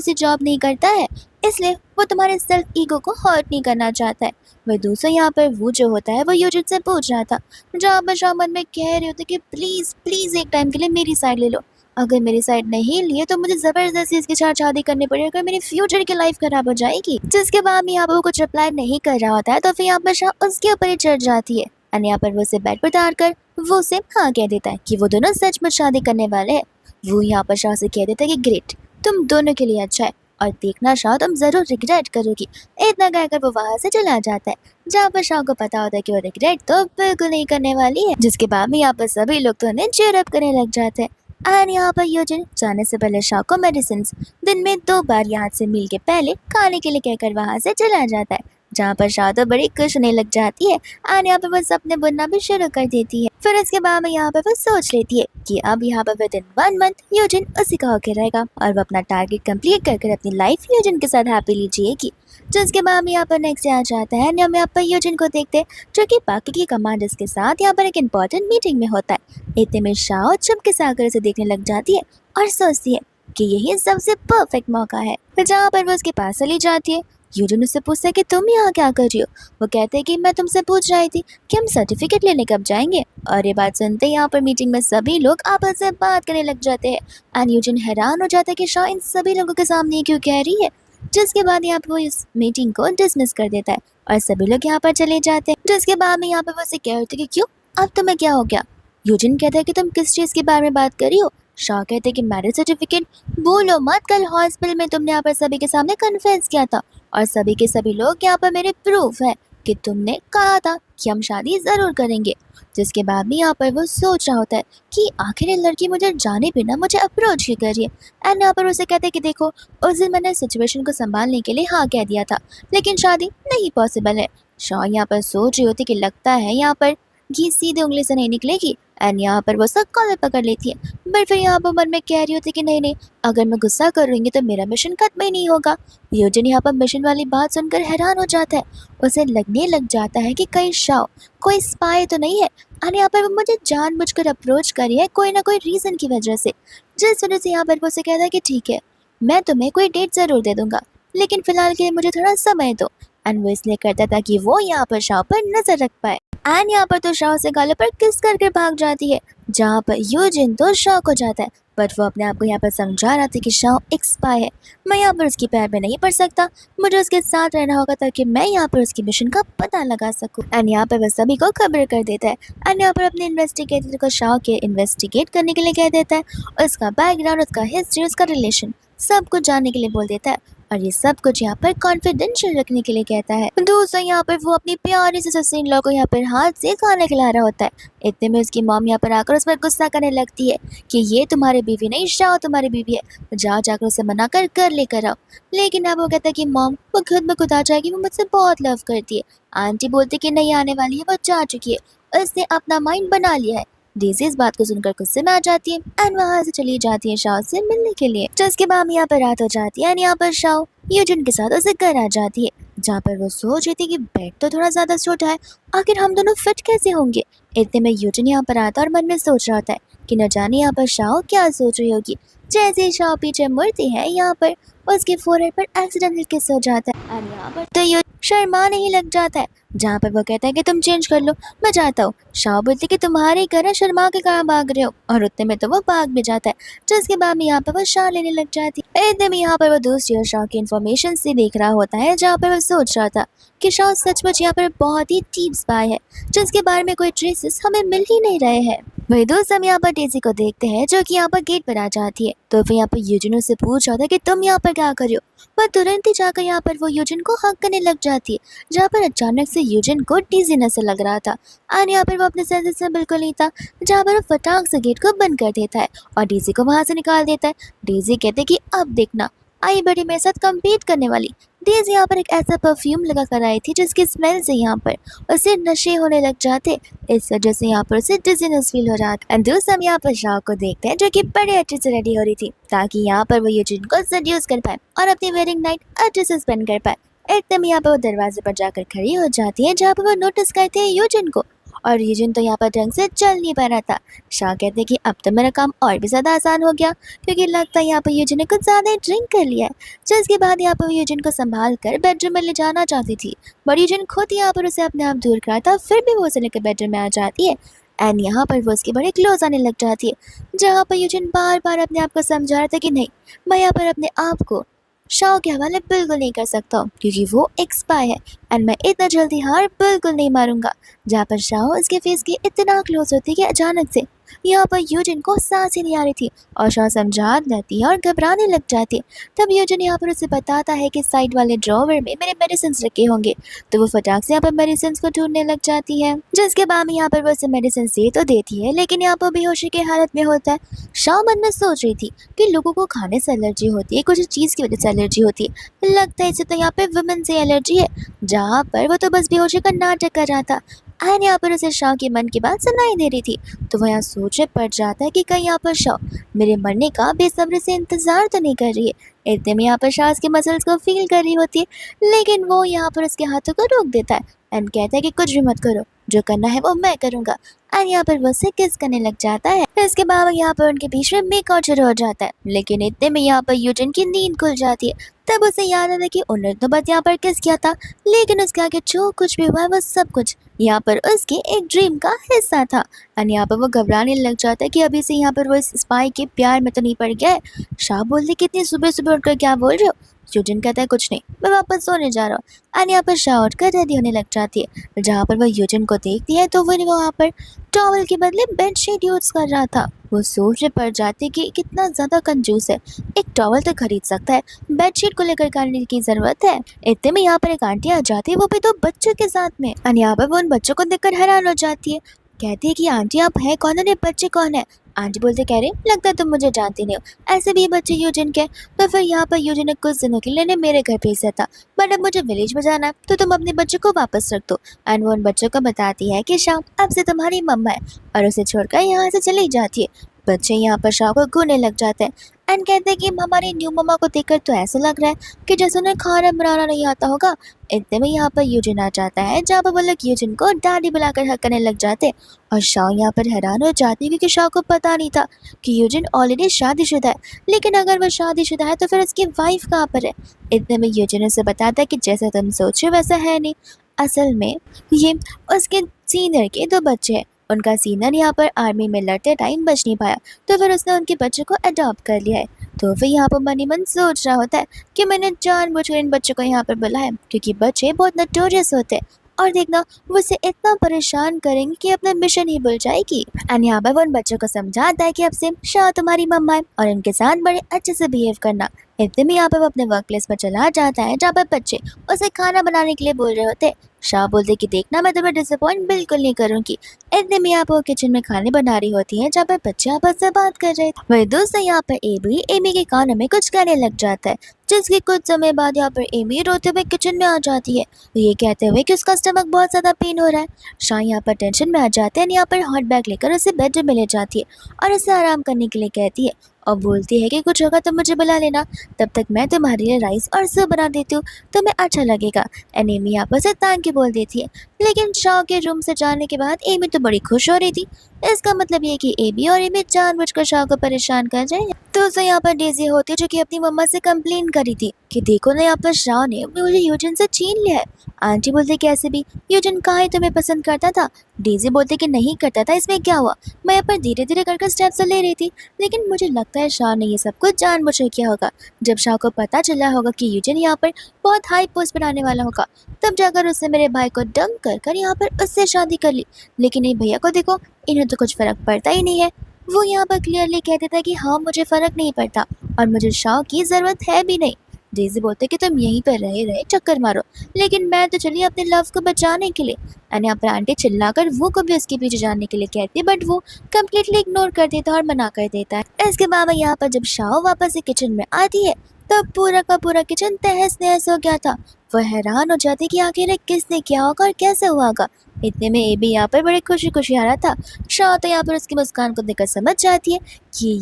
Speaker 1: सी जॉब नहीं करता है, इसलिए वो तुम्हारे सेल्फ ईगो को हर्ट नहीं करना चाहता है। वही दूसरा यहाँ पर वो जो होता है वो यूजिन से पूछ रहा था, जहाँ पर शाह मन में कह रहे होते कि प्लीज़ प्लीज़ एक टाइम के लिए मेरी साइड ले लो। अगर मेरी साइड नहीं लिए तो मुझे ज़बरदस्ती इसके साथ शादी करनी पड़ेगी, अगर मेरी फ्यूचर की लाइफ खराब हो जाएगी। जिसके बाद यहाँ पर वो कुछ रिप्लाई नहीं कर रहा होता है, तो फिर यहाँ पर शाह उसके ऊपर ही चढ़ जाती है। और यहाँ पर वो उसे बेड पर उतार कर वो उसे हाँ कह देता है कि वो दोनों सचमुच शादी करने वाले हैं। वो यहाँ पर शाह से कह देता है कि ग्रेट, तुम दोनों के लिए अच्छा है, और देखना शाह तुम जरूर रिग्रेट करोगी। इतना कहकर वो वहां से चला जाता है, जहाँ पर शाह को पता होता है कि वो रिग्रेट तो बिल्कुल नहीं करने वाली है। जिसके बाद में यहाँ पर सभी लोग तो उन्हें चीयर अप करने लग जाते हैं। और यहाँ पर यूजिन जाने से पहले शाह को मेडिसिन दिन में 2 बार यहाँ से मील के पहले खाने के लिए कहकर वहां से चला जाता है, जहाँ पर शाह तो बड़ी खुश होने लग जाती है और यहाँ पर वो सपने बुनना भी शुरू कर देती है। फिर उसके बाद में यहाँ पर वो सोच लेती है कि अब यहाँ पर विद इन 1 मंथ यूजिन उसी का होके रहेगा और वो अपना टारगेट कंप्लीट कर अपनी लाइफ यूजिन के साथ हैप्पीली जिएगी। जिसके बाद में यहाँ पर नेक्स्ट डे आ जाता है, हम यहाँ पर यूजिन को देखते हैं जो कि बाकी के कमांडर्स के साथ यहाँ पर एक इम्पोर्टेंट मीटिंग में होता है। इतने में शाह चुपके से आकर उसे देखने लग जाती है और सोचती है कि यही सबसे परफेक्ट मौका है। जहाँ पर वो उसके पास चली जाती है, यूजिन उससे पूछता है कि तुम यहाँ क्या कर रही हो। वो कहते हैं कि मैं तुमसे पूछ रही थी कि हम सर्टिफिकेट लेने कब जाएंगे। और ये बात सुनते यहाँ पर मीटिंग में सभी लोग आपस में बात करने लग जाते हैं एंड यूजिन हैरान हो जाता है कि शाह इन सभी लोगों के सामने क्यों कह रही है। जिसके बाद यहाँ पर वो इस मीटिंग को डिसमिस कर देता है और सभी लोग यहाँ पर चले जाते हैं। जिसके बाद में यहाँ पर वो उसे कह रही थी कि क्यों, अब तुम्हें क्या हो गया। यूजिन कहता है कि तुम किस चीज़ के बारे में बात कर रही हो। शाह कहते हैं कि मैरिज सर्टिफिकेट बोलो मत, कल हॉस्पिटल में तुमने यहाँ पर सभी के सामने कन्फेस किया था और सभी के सभी लोग यहाँ पर मेरे प्रूफ है कि तुमने कहा था कि हम शादी ज़रूर करेंगे। जिसके बाद भी यहाँ पर वो सोच रहा होता है कि आखिर ये लड़की मुझे जाने बिना मुझे अप्रोच ही कर रही है। एंड यहाँ पर उसे कहते हैं कि देखो, उस दिन मैंने सिचुएशन को संभालने के लिए हाँ कह दिया था, लेकिन शादी नहीं पॉसिबल है। शाह यहाँ पर सोच रही होती कि लगता है यहाँ पर घी सीधे उंगली से नहीं निकलेगी। एंड यहाँ पर वो सब कॉलर पकड़ लेती है, बट फिर यहाँ पर मन में कह रही होती कि नहीं नहीं, अगर मैं गुस्सा करूँगी तो मेरा मिशन खत्म ही नहीं होगा। यूजिन यहाँ पर मिशन वाली बात सुनकर हैरान हो जाता है। उसे लगने लग जाता है कि कहीं शाह कोई स्पाई तो नहीं है और यहाँ पर वो मुझे जानबूझकर अप्रोच करी है कोई ना कोई रीज़न की वजह से। जिस वजह से यहाँ पर वो उसे कहता है कि ठीक है, मैं तुम्हें कोई डेट ज़रूर दे दूंगा, लेकिन फिलहाल के लिए मुझे थोड़ा समय दो। एंड वो इसलिए करता था कि वो यहाँ पर शाह पर नजर रख पाए। एंड यहाँ पर तो शाह से गालों पर किस करके भाग जाती है, जहाँ पर यूजिन तो शॉक हो जाता है। बट वो अपने आप को यहाँ पर समझा रहा था कि शाह एक स्पाई है, मैं यहाँ पर उसकी पैर में नहीं पड़ सकता, मुझे उसके साथ रहना होगा ताकि मैं यहाँ पर उसकी मिशन का पता लगा सकूँ। एंड यहाँ पर वह सभी को खबर कर देता है एंड यहाँ पर अपने इन्वेस्टिगेटर को शाह के इन्वेस्टिगेट करने के लिए कह देता है। उसका बैकग्राउंड, उसका हिस्ट्री, उसका रिलेशन सब कुछ जानने के लिए बोल देता है और ये सब कुछ यहाँ पर कॉन्फिडेंशियल रखने के लिए कहता है। दूसरा यहाँ पर वो अपनी प्यारी से सिस्टर इन लॉ को यहाँ पर हाथ से खाना खिला रहा होता है। इतने में उसकी मॉम यहाँ पर आकर उस पर गुस्सा करने लगती है कि ये तुम्हारी बीवी नहीं, शाह तुम्हारी बीवी है, तो जाओ जाकर उसे मना कर लेकर आओ। लेकिन अब वो कहता है कि मॉम वो खुद में खुद आ जाएगी, वो मुझसे बहुत लव करती है। आंटी बोलती कि नहीं आने वाली है, वो जा चुकी है, उसने अपना माइंड बना लिया है। डेज़ी इस बात को सुनकर गुस्से में आ जाती है एंड वहाँ से चली जाती है शाह से मिलने के लिए। जिसके बाद यहाँ पर रात हो जाती है एंड यहाँ पर शाह यूजिन के साथ उसे घर आ जाती है, जहाँ पर वो सोच रही थी कि बेड तो थोड़ा ज़्यादा छोटा है, आखिर हम दोनों फिट कैसे होंगे। इतने में यूजिन यहाँ पर आता और मन में सोच रहा होता है कि न जाने यहाँ पर शाह क्या सोच रही होगी। जैसे ही शाह पीछे मुड़ती है, यहाँ पर उसके फोरहेड पर एक्सीडेंटल किस हो जाता है एंड यहाँ पर तो शर्माने ही लग जाता है, जहाँ पर वो कहता है कि तुम चेंज कर लो, मैं जाता हूँ। शाह बोलती कि तुम्हारे घर है, शर्मा के कहाँ भाग रहे हो, और उतने में तो वो भाग भी जाता है। जिसके बाद में यहाँ पर वो शाह लेने लग जाती है। इतने में यहाँ पर वो दूसरी ओर शाह की इन्फॉर्मेशन से देख रहा होता है, जहाँ पर वो सोच रहा था कि शाह सचमुच यहाँ पर बहुत ही डीप स्पाई है, जिसके बारे में कोई ट्रेसेस हमें मिल ही नहीं रहे हैं। वही दोस्त हम यहाँ पर डेज़ी को देखते हैं, जो कि यहाँ पर गेट पर आ जाती है। तो फिर यहाँ पर यूजिन से पूछ रहा था कि तुम यहाँ पर क्या कर रहे हो। पर तुरंत ही जाकर यहाँ पर वो यूजिन को हक करने लग जाती है, जहाँ पर अचानक से यूजिन को डीजीनेस लग रहा था और यहाँ पर वो अपने सेंसेस में बिल्कुल नहीं था, जहाँ पर वो फटाक से गेट को बंद कर देता है और डेज़ी को वहाँ से निकाल देता है। डेज़ी कहते कि अब देखना, आई बड़ी मेरे साथ कम्पीट करने वाली। डेज़ी यहाँ पर एक ऐसा परफ्यूम लगा कर आई थी जिसकी स्मेल से यहाँ पर उसे नशे होने लग जाते, इस वजह से यहाँ पर उसे डिजीनेस फील हो रहा था। दोस्त हम यहाँ पर शाह को देखते हैं, जो कि बड़े अच्छे से रेडी हो रही थी ताकि यहाँ पर वो यूजिन को सेड्यूस कर पाए और अपनी वेडिंग नाइट अच्छे से स्पेंड कर पाए। एकदम यहाँ पर वो दरवाजे पर जाकर खड़ी हो जाती है, जहाँ पर वो नोटिस करते हैं यूजिन को और यूजिन तो यहाँ पर ढंग से चल नहीं पा रहा था। शाह कहते कि अब तो मेरा काम और भी ज़्यादा आसान हो गया, क्योंकि लगता है यहाँ पर यूजिन ने कुछ ज़्यादा ही ड्रिंक कर लिया है। जिसके बाद यहाँ पर यूजिन को संभाल कर बेडरूम में ले जाना चाहती थी, बट यूजिन खुद यहाँ पर उसे अपने आप दूर करा था, फिर भी वो उसे लेकर बेडरूम में आ जाती है। एंड यहाँ पर वो उसके बड़े क्लोज आने लग जाती है, जहाँ पर यूजिन बार बार अपने आप को समझा रहा था कि नहीं, मैं यहाँ पर अपने आप को शाओ के हवाले बिल्कुल नहीं कर सकता हूँ, क्योंकि वो एक स्पाई है एंड मैं इतना जल्दी हार बिल्कुल नहीं मारूंगा। जहाँ पर शाओ उसके फेस के इतना क्लोज होती है कि अचानक से यहाँ पर यूजिन को सांस ही नहीं आ रही थी और शाओ समझा देती है और घबराने लग जाती है। तब यूजिन यहाँ पर उसे बताता है कि साइड वाले ड्रॉवर में मेरे मेडिसिन रखे होंगे, तो वो फटाक से यहाँ पर मेडिसिन को ढूंढने लग जाती है। जिसके बाद में यहाँ पर वो उसे मेडिसिन दे तो देती है, लेकिन यहाँ पर बेहोशी की हालत में होता है। शाओ मन में सोच रही थी कि लोगों को खाने से एलर्जी होती है, कुछ चीज़ की वजह से एलर्जी होती है, लगता है इसे तो यहाँ पे वुमेन से एलर्जी है। जहाँ पर वो तो बस बेहोशी का नाटक कर रहा था एंड यहाँ पर उसे शाओ के मन की बात सुनाई दे रही थी, तो वह यहाँ सोचे पड़ जाता है कि कहीं यहाँ पर शाओ मेरे मरने का बेसब्री से इंतजार तो नहीं कर रही है। इतने में यहाँ पर शाह उसके मसल्स को फील कर रही होती है, लेकिन वो यहाँ पर उसके हाथों को रोक देता है एंड कहता है कि कुछ भी मत करो, जो करना है वो मैं करूँगा। एंड यहाँ पर वो उससे किस करने लग जाता है। इसके बाद यहाँ पर उनके बीच में मेकआउट शुरू हो जाता है, लेकिन इतने में यहाँ पर यूजिन की नींद खुल जाती है। तब उसे याद आता है कि उन्होंने तो बस यहाँ पर किस किया था, लेकिन उसके आगे जो कुछ भी हुआ है वो सब कुछ यहाँ पर उसके एक ड्रीम का हिस्सा था। एंड यहाँ पर वो घबराने लग जाता है कि अभी से यहाँ पर वो इस स्पाई के प्यार में तो नहीं पड़ गया है। शाह बोलते कितनी सुबह सुबह उठकर क्या बोल रहे हो। यूजिन कहता है कुछ नहीं, मैं वापस सोने जा रहा हूँ। एंड यहाँ पर शाह उठकर रेडी होने लग जाती है। जहाँ पर वह यूजिन को देखती है तो वो वहाँ पर टॉवल के बदले बेडशीट यूज कर रहा था। वो सोचने पड़ जाती कि कितना ज्यादा कंजूस है, एक टॉवल तो खरीद सकता है, बेडशीट को लेकर करने की जरूरत है। इतने में यहाँ पर एक आंटी आ जाती है, वो भी 2 बच्चों के साथ में। और यहाँ पर वो उन बच्चों को देखकर हैरान हो जाती है, कहती है कि आंटी आप है कौन और ये बच्चे कौन है। आंटी बोलते कह रहे लगता है तुम मुझे जानती नहीं हो, ऐसे भी ये बच्चे यूजिन के। तो फिर यहाँ पर यूजिन ने कुछ दिनों के लिए मेरे घर भेजा था, बट अब मुझे विलेज में जाना है, तो तुम अपने बच्चों को वापस रख दो। एंड वो उन बच्चों को बताती है कि शाम अब से तुम्हारी मम्मा है, और उसे छोड़कर यहाँ से चली जाती है। बच्चे यहाँ पर शाह को घूरने लग जाते हैं एंड कहते हैं कि हमारी न्यू मम्मा को देखकर तो ऐसा लग रहा है कि जैसे उन्हें खाना बनाना नहीं आता होगा। इतने में यहाँ पर यूजिन आ जाता है, जहाँ पर वो लोग यूजिन को डैडी बुलाकर हक करने लग जाते हैं। और शाह यहाँ पर हैरान हो जाती है, क्योंकि शाह को पता नहीं था कि यूजिन ऑलरेडी शादीशुदा है। लेकिन अगर वो शादीशुदा है तो फिर उसकी वाइफ कहाँ पर है। इतने में यूजिन उसे बताता है कि जैसा तुम सोचे वैसा है नहीं, असल में ये उसके सीनियर के 2 बच्चे हैं। उनका सीनियर यहाँ पर आर्मी में लड़ते टाइम बच नहीं पाया, तो फिर उसने उनके बच्चे को अडॉप्ट कर लिया है। तो फिर यहाँ पर मन ही मन सोच रहा होता है कि मैंने जानबूझकर इन बच्चों को यहाँ पर बुलाया, क्योंकि बच्चे बहुत नटोरियस होते हैं और देखना वो उसे इतना परेशान करेंगे कि अपना मिशन ही भूल जाएगी। एंड यहाँ पर वो उन बच्चों को समझाता है कि अब से शाह तुम्हारी मम्मा है और इनके साथ बड़े अच्छे से बिहेव करना। इतने में यहाँ पर वो अपने वर्क प्लेस पर चला जाता है, जहाँ पर बच्चे उसे खाना बनाने के लिए बोल रहे होते। शाह बोलते कि देखना मैं तुम्हें डिसअपॉइंट बिल्कुल नहीं करूंगी। इतने में यहाँ पर किचन में खाने बना रही होती है, जहाँ पर बच्चे आपस से बात कर रहे थे। वही दोस्त यहाँ पर एमी के कानों में कुछ कहने लग जाता है, जिसके कुछ समय बाद यहाँ पर एमी रोते हुए किचन में आ जाती है, ये कहते हुए कि उसका स्टमक बहुत ज्यादा पेन हो रहा है। शाह यहाँ पर टेंशन में आ जाते हैं, यहाँ पर हॉट बैग लेकर उसे बेडरूम में ले जाती है और उसे आराम करने के लिए कहती है और बोलती है कि कुछ होगा तो मुझे बुला लेना, तब तक मैं तुम्हारे लिए राइस और सूप बना देती हूँ, तुम्हें अच्छा लगेगा। एमी यहाँ पर से तान के बोल देती है। लेकिन शाह के रूम से जाने के बाद एमी तो बड़ी खुश हो रही थी। इसका मतलब ये कि एमी और एमी जानबूझकर शाह को परेशान कर रहे हैं। तो उसे यहाँ पर डेजी होती है, जो कि अपनी मम्मा से कंप्लेन करी थी कि देखो ना यहाँ पर शाह ने मुझे यूजिन से छीन लिया है। आंटी बोलते कैसे भी यूजिन कहाँ तुम्हें पसंद करता था। डेजी बोलते कि नहीं करता था, इसमें क्या हुआ, मैं यहाँ पर धीरे धीरे करके स्टेप्स ले रही थी, लेकिन मुझे लगता है शाह ने ये सब कुछ जानबूझकर किया होगा। जब शाह को पता चला होगा कि यूजिन यहाँ पर बहुत हाई पोस्ट बनाने वाला होगा, तब जाकर उसने मेरे भाई को डंप कर यहाँ पर उससे शादी कर ली। लेकिन ये भैया को देखो, इन्हें तो कुछ फर्क पड़ता ही नहीं है। वो यहाँ पर क्लियरली कह देता है कि हाँ मुझे फर्क नहीं पड़ता और मुझे शाह की ज़रूरत है भी नहीं। डेज़ी बोलते कि तुम यहीं पर रहे रहे चक्कर मारो, लेकिन मैं तो चली अपने लव को बचाने के लिए। एंड यहाँ पर आंटी चिल्लाकर वो को भी उसके पीछे जाने के लिए कहती है, बट वो कम्प्लीटली इग्नोर कर देता है और मना कर देता है। इसके बाद यहाँ पर जब शाह वापस से किचन में आती है, तब पूरा का पूरा किचन तहस नहस हो गया था। वो हैरान हो जाती कि आखिर किसने किया होगा और कैसे हुआ होगा। इतने में एबी यहाँ पर बड़े खुशी खुशी आ रहा था। शाह तो यहाँ पर उसकी मुस्कान को देखकर समझ जाती है कि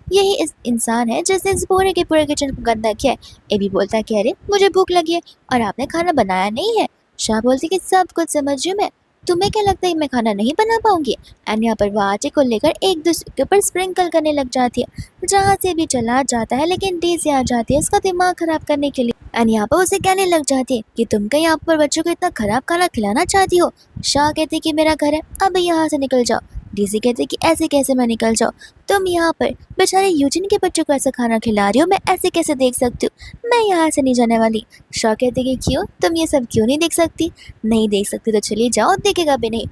Speaker 1: यही इस इंसान है जिसने इस पूरे के पूरे किचन को गंदा किया है। एबी बोलता है कि अरे मुझे भूख लगी है और आपने खाना बनाया नहीं है। शाह बोलती कि सब कुछ समझ रही हूँ मैं, तुम्हें क्या लगता है मैं खाना नहीं बना पाऊंगी? एंड यहाँ पर वो आटे को लेकर एक दूसरे के ऊपर स्प्रिंकल करने लग जाती है। जहाँ से भी चला जाता है लेकिन डेज़ी आ जाती है उसका दिमाग खराब करने के लिए। एंड यहाँ पर उसे कहने लग जाती है कि तुम क्या यहाँ पर बच्चों को इतना खराब खाना खिलाना चाहती हो? शाह कहती कि मेरा घर है, अब यहाँ से निकल जाओ। डेज़ी कहती कि ऐसे कैसे मैं निकल जाऊँ? तुम यहाँ पर बेचारे यूजिन के बच्चों को ऐसा खाना खिला रही हो, मैं ऐसे कैसे देख सकती हूँ? मैं यहाँ से नहीं जाने वाली। शाह कहती कि क्यों, तुम ये सब क्यों नहीं देख सकती? नहीं देख सकती तो चली जाओ, देखेगा भी नहीं।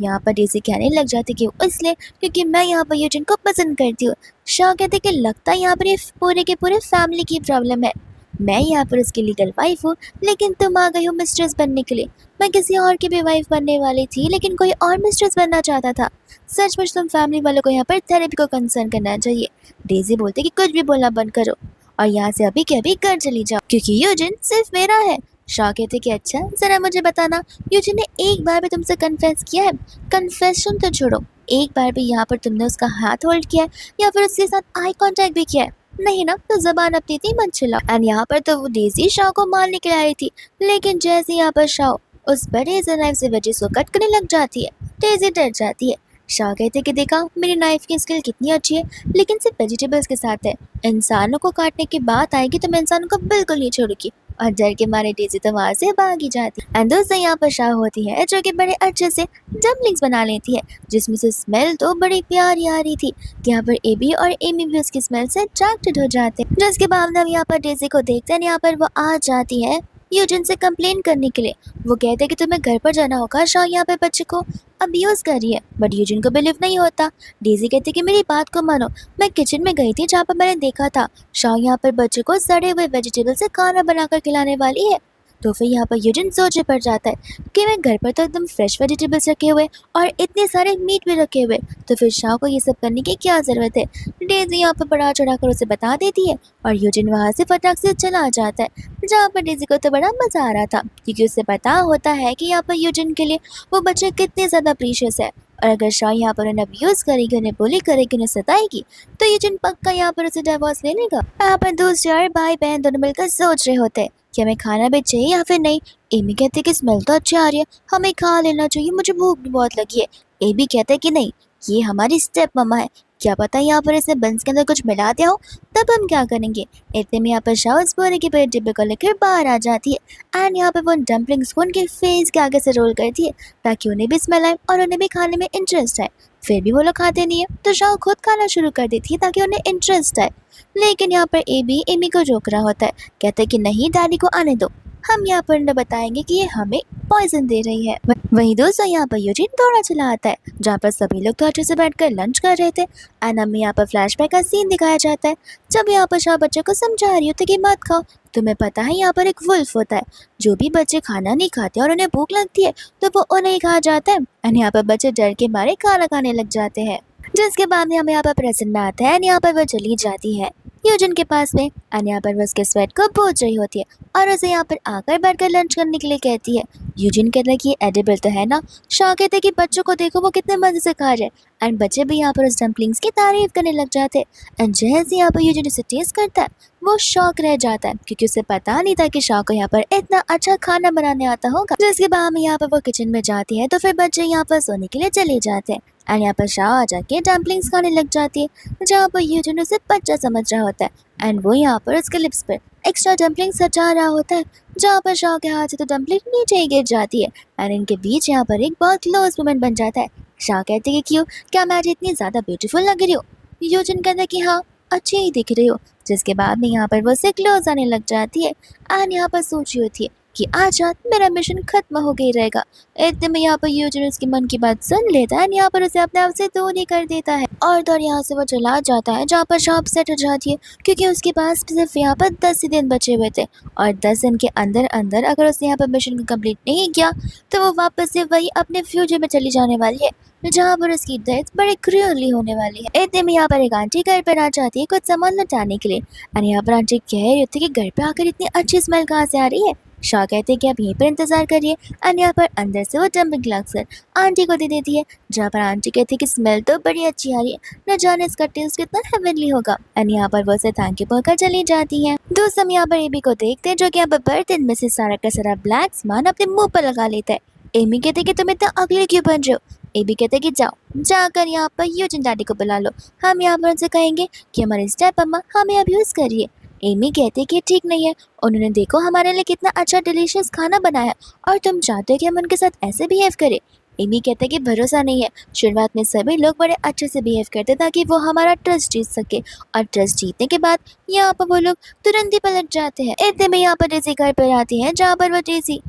Speaker 1: यहाँ पर डेज़ी कहने लग जाती कि इसलिए क्योंकि मैं यहाँ पर यूजिन को पसंद करती हूँ। शाह कहते कि लगता है यहाँ पर ये पूरे के पूरे फैमिली की प्रॉब्लम है। मैं यहाँ पर उसकी लीगल वाइफ हूँ, लेकिन तुम आ गई हो मिस्ट्रेस बनने के लिए। मैं किसी और की भी वाइफ बनने वाली थी, लेकिन कोई और मिस्ट्रेस बनना चाहता था। सचमुच तुम फैमिली वालों को यहाँ पर थेरेपी को कंसर्न करना चाहिए। डेज़ी बोलती कि कुछ भी बोलना बंद करो और यहाँ से अभी के अभी घर चली जाओ, क्योंकि यूजिन सिर्फ मेरा है। शाह कहते कि अच्छा, जरा मुझे बताना, यूजिन ने एक बार भी तुमसे कन्फेस किया है? कन्फेशन तो छोड़ो, एक बार भी यहाँ पर तुमने उसका हाथ होल्ड किया है या फिर उसके साथ आई कांटेक्ट भी किया है? नहीं ना, तो जबान अपनी थी मत चलाओ। एंड यहाँ पर तो वो डेज़ी शाह को मारने के लिए आ रही थी, लेकिन जैसे यहाँ पर शाह उस बड़े से नाइफ से वेजिस को कट करने लग जाती है, डेज़ी डर जाती है। शाह कहते कि देखा मेरी नाइफ की स्किल कितनी अच्छी है, लेकिन सिर्फ वेजिटेबल्स के साथ है। इंसानों को काटने की बात आएगी तो मैं इंसानों को बिल्कुल नहीं छोड़ूंगी। और डर के मारे डेज़ी तो वहाँ से भागी जाती है। एंड दोस्तों यहाँ पर शाह होती है जो कि बड़े अच्छे से डम्पलिंग्स बना लेती है, जिसमें से स्मेल तो बड़ी प्यारी आ रही थी। यहाँ पर एबी और एमी भी उसकी स्मेल से अट्रैक्टेड हो जाते हैं। जिसके बाद हम यहाँ पर डेज़ी को देखते हैं, यहाँ पर वो आ जाती है यूजिन से कंप्लेन करने के लिए। वो कहते हैं कि तुम्हें घर पर जाना होगा, शाह यहाँ पे बच्चे को अब्यूज़ कर रही है। बट यूजिन को बिलीव नहीं होता। डेज़ी कहती कि मेरी बात को मानो, मैं किचन में गई थी जहाँ पर मैंने देखा था शाह यहाँ पर बच्चे को सड़े हुए वेजिटेबल से खाना बनाकर खिलाने वाली है। तो फिर यहाँ पर यूजिन सोचे पड़ जाता है कि मैं घर पर तो एकदम फ्रेश वेजिटेबल्स रखे हुए और इतने सारे मीट भी रखे हुए, तो फिर शाह को ये सब करने की क्या ज़रूरत है? डेज़ी यहाँ पर बढ़ा चढ़ाकर उसे बता देती है और यूजिन वहाँ से फटाक से चला जाता है। जहाँ पर डेज़ी को तो बड़ा मज़ा आ रहा था, क्योंकि उसे पता होता है कि यहाँ पर यूजिन के लिए वो बच्चे कितने ज़्यादा प्रीशियस है। और अगर शाह यहाँ पर उन्हें अब्यूज़ करेगी, उन्हें बुली करेगी, उन्हें सताएगी, तो यूजिन पक्का यहाँ पर उसे डिवोर्स ले लेगा। यहाँ पर दोस्त यार भाई बहन दोनों मिलकर सोच रहे होते हैं कि हमें खाना भी चाहिए या फिर नहीं। एमी कहते कि स्मेल तो अच्छी आ रही है, हमें खा लेना चाहिए, मुझे भूख भी बहुत लगी है। एबी कहते कि नहीं, ये हमारी स्टेप मम्मा है, क्या पता यहाँ पर इसे बंस के अंदर कुछ मिला दिया हो, तब हम क्या करेंगे। इतने में यहाँ पर शाह उस पूरे के पूरे डिब्बे को लेकर बाहर आ जाती है एंड यहाँ पर वो डम्पलिंग्स को उनके फेस के आगे से रोल करती है ताकि उन्हें भी स्मेल आए और उन्हें भी खाने में इंटरेस्ट आए। फिर भी वो लोग खाते नहीं है, तो शाह खुद खाना शुरू कर देती है ताकि उन्हें इंटरेस्ट आए। लेकिन यहाँ पर एबी एमी को रोक रहा होता है, कहते हैं कि नहीं, डैडी को आने दो, हम यहाँ पर उन्हें बताएंगे कि ये हमें पॉइजन दे रही है। वहीं दोस्तों यहाँ पर यूजिन दौड़ा चला आता है, जहाँ पर सभी लोग तो अच्छे से बैठकर लंच कर रहे थे। एंड हमें यहाँ पर फ्लैशबैक का सीन दिखाया जाता है, जब यहाँ पर शाह बच्चों को समझा रही होती कि मत खाओ, तुम्हें पता है यहाँ पर एक वुल्फ होता है, जो भी बच्चे खाना नहीं खाते और उन्हें भूख लगती है तो वो उन्हें ही खा जाता है। एंड यहाँ पर बच्चे डर के मारे खाना खाने लग जाते हैं। जिसके बाद में हमें यहाँ पर प्रेजेंट में आता है एंड यहाँ पर वो चली जाती है यूजिन के पास में एंड यहाँ पर वो उसके स्वेट को पोंछ रही होती है और उसे यहाँ पर आकर बैठकर लंच करने के लिए कहती है। यूजिन कहता है कि ये एडिबल तो है ना। शाह कहते हैं कि बच्चों को देखो वो कितने मजे से खा रहे हैं एंड बच्चे भी यहाँ पर उस डम्पलिंग्स की तारीफ करने लग जाते हैं। एंड जैसे यहाँ पर यूजिन उसे टेस्ट करता है, वो शौक रह जाता है, क्योंकि उसे पता नहीं था कि शाह को यहाँ पर इतना अच्छा खाना बनाने आता होगा। जिसके बाद में यहाँ पर वो किचन में जाती है, तो फिर बच्चे यहाँ पर सोने के लिए चले जाते हैं एंड यहाँ पर शाह आ जाके डम्पलिंग्स खाने लग जाती है, जहाँ पर यूजिन उसे बच्चा समझ रहा होता है एंड वो यहाँ पर उसके लिप्स पर एक्स्ट्रा डम्पलिंग सजा रहा होता है, जहाँ पर शाह के हाथ से तो डम्पलिंग नीचे ही गिर जाती है एंड इनके बीच यहाँ पर एक बहुत क्लोज मोमेंट बन जाता है। शाह कहते हैं कि क्यों, क्या मैं आज इतनी ज़्यादा ब्यूटीफुल लग रही हूँ? यूजिन कहता है कि हाँ, अच्छी ही दिख रही हो। जिसके बाद में यहाँ पर वो उससे क्लोज आने लग जाती है एंड यहाँ पर सोच रही होती है कि आज रात मेरा मिशन खत्म हो गई रहेगा। इतने में यहाँ पर यूजिन उसके मन की बात सुन लेता है, यहाँ पर उसे अपने आप से दूर ही कर देता है और तो यहाँ से वो चला जाता है, जहाँ पर शाह अपसेट हो जाती है, क्योंकि उसके पास सिर्फ यहाँ पर 10 ही दिन बचे हुए थे और 10 दिन के अंदर अंदर अगर उसने यहाँ पर मिशन को कंप्लीट नहीं किया तो वो वापस से वही अपने फ्यूचर में चली जाने वाली है, जहाँ पर उसकी डेथ बड़े क्रूअली होने वाली है। इतने में यहाँ पर एक आंटी घर पर आ जाती है कुछ सामान लौटाने के लिए और यहाँ पर आंटी कह रही होती है कि घर पे आकर इतनी अच्छी स्मेल कहाँ से आ रही है। शाह कहते हैं कि आप यहीं पर इंतजार करिए एंड यहाँ पर अंदर से वो डम्पिंग ग्लास आंटी को दे देती है, जहाँ पर आंटी कहती है कि स्मेल तो बड़ी अच्छी आ रही है, न जाने इसका टेस्ट कितना हेवनली होगा। एंड यहाँ पर वो उसे थैंक यू बोलकर चली जाती है। दोस्त हम यहाँ पर एबी को देखते हैं, जो कि यहाँ पर बर्तन में से सारा का सारा ब्लैक सामान अपने मुंह पर लगा लेता है। एमी कहते कि तुम इतना अगले क्यों बन रहे हो। एबी कहते कि जाओ जाकर यहाँ पर यूजिन डैडी को बुला लो, हम यहाँ पर उनसे कहेंगे कि हमारी स्टेप अम्मा हमें अब्यूज कर रही है। एमी कहते कि ठीक नहीं है, उन्होंने देखो हमारे लिए कितना अच्छा डिलीशियस खाना बनाया और तुम चाहते हो कि हम उनके साथ ऐसे बिहेव करें। एमी कहते कि भरोसा नहीं है, शुरुआत में सभी लोग बड़े अच्छे से बिहेव करते ताकि वो हमारा ट्रस्ट जीत सके, और ट्रस्ट जीतने के बाद यहाँ पर वो लोग तुरंत ही पलट जाते हैं। इतने में यहाँ पर डेजी घर पर आती है, जहाँ पर वो डेजी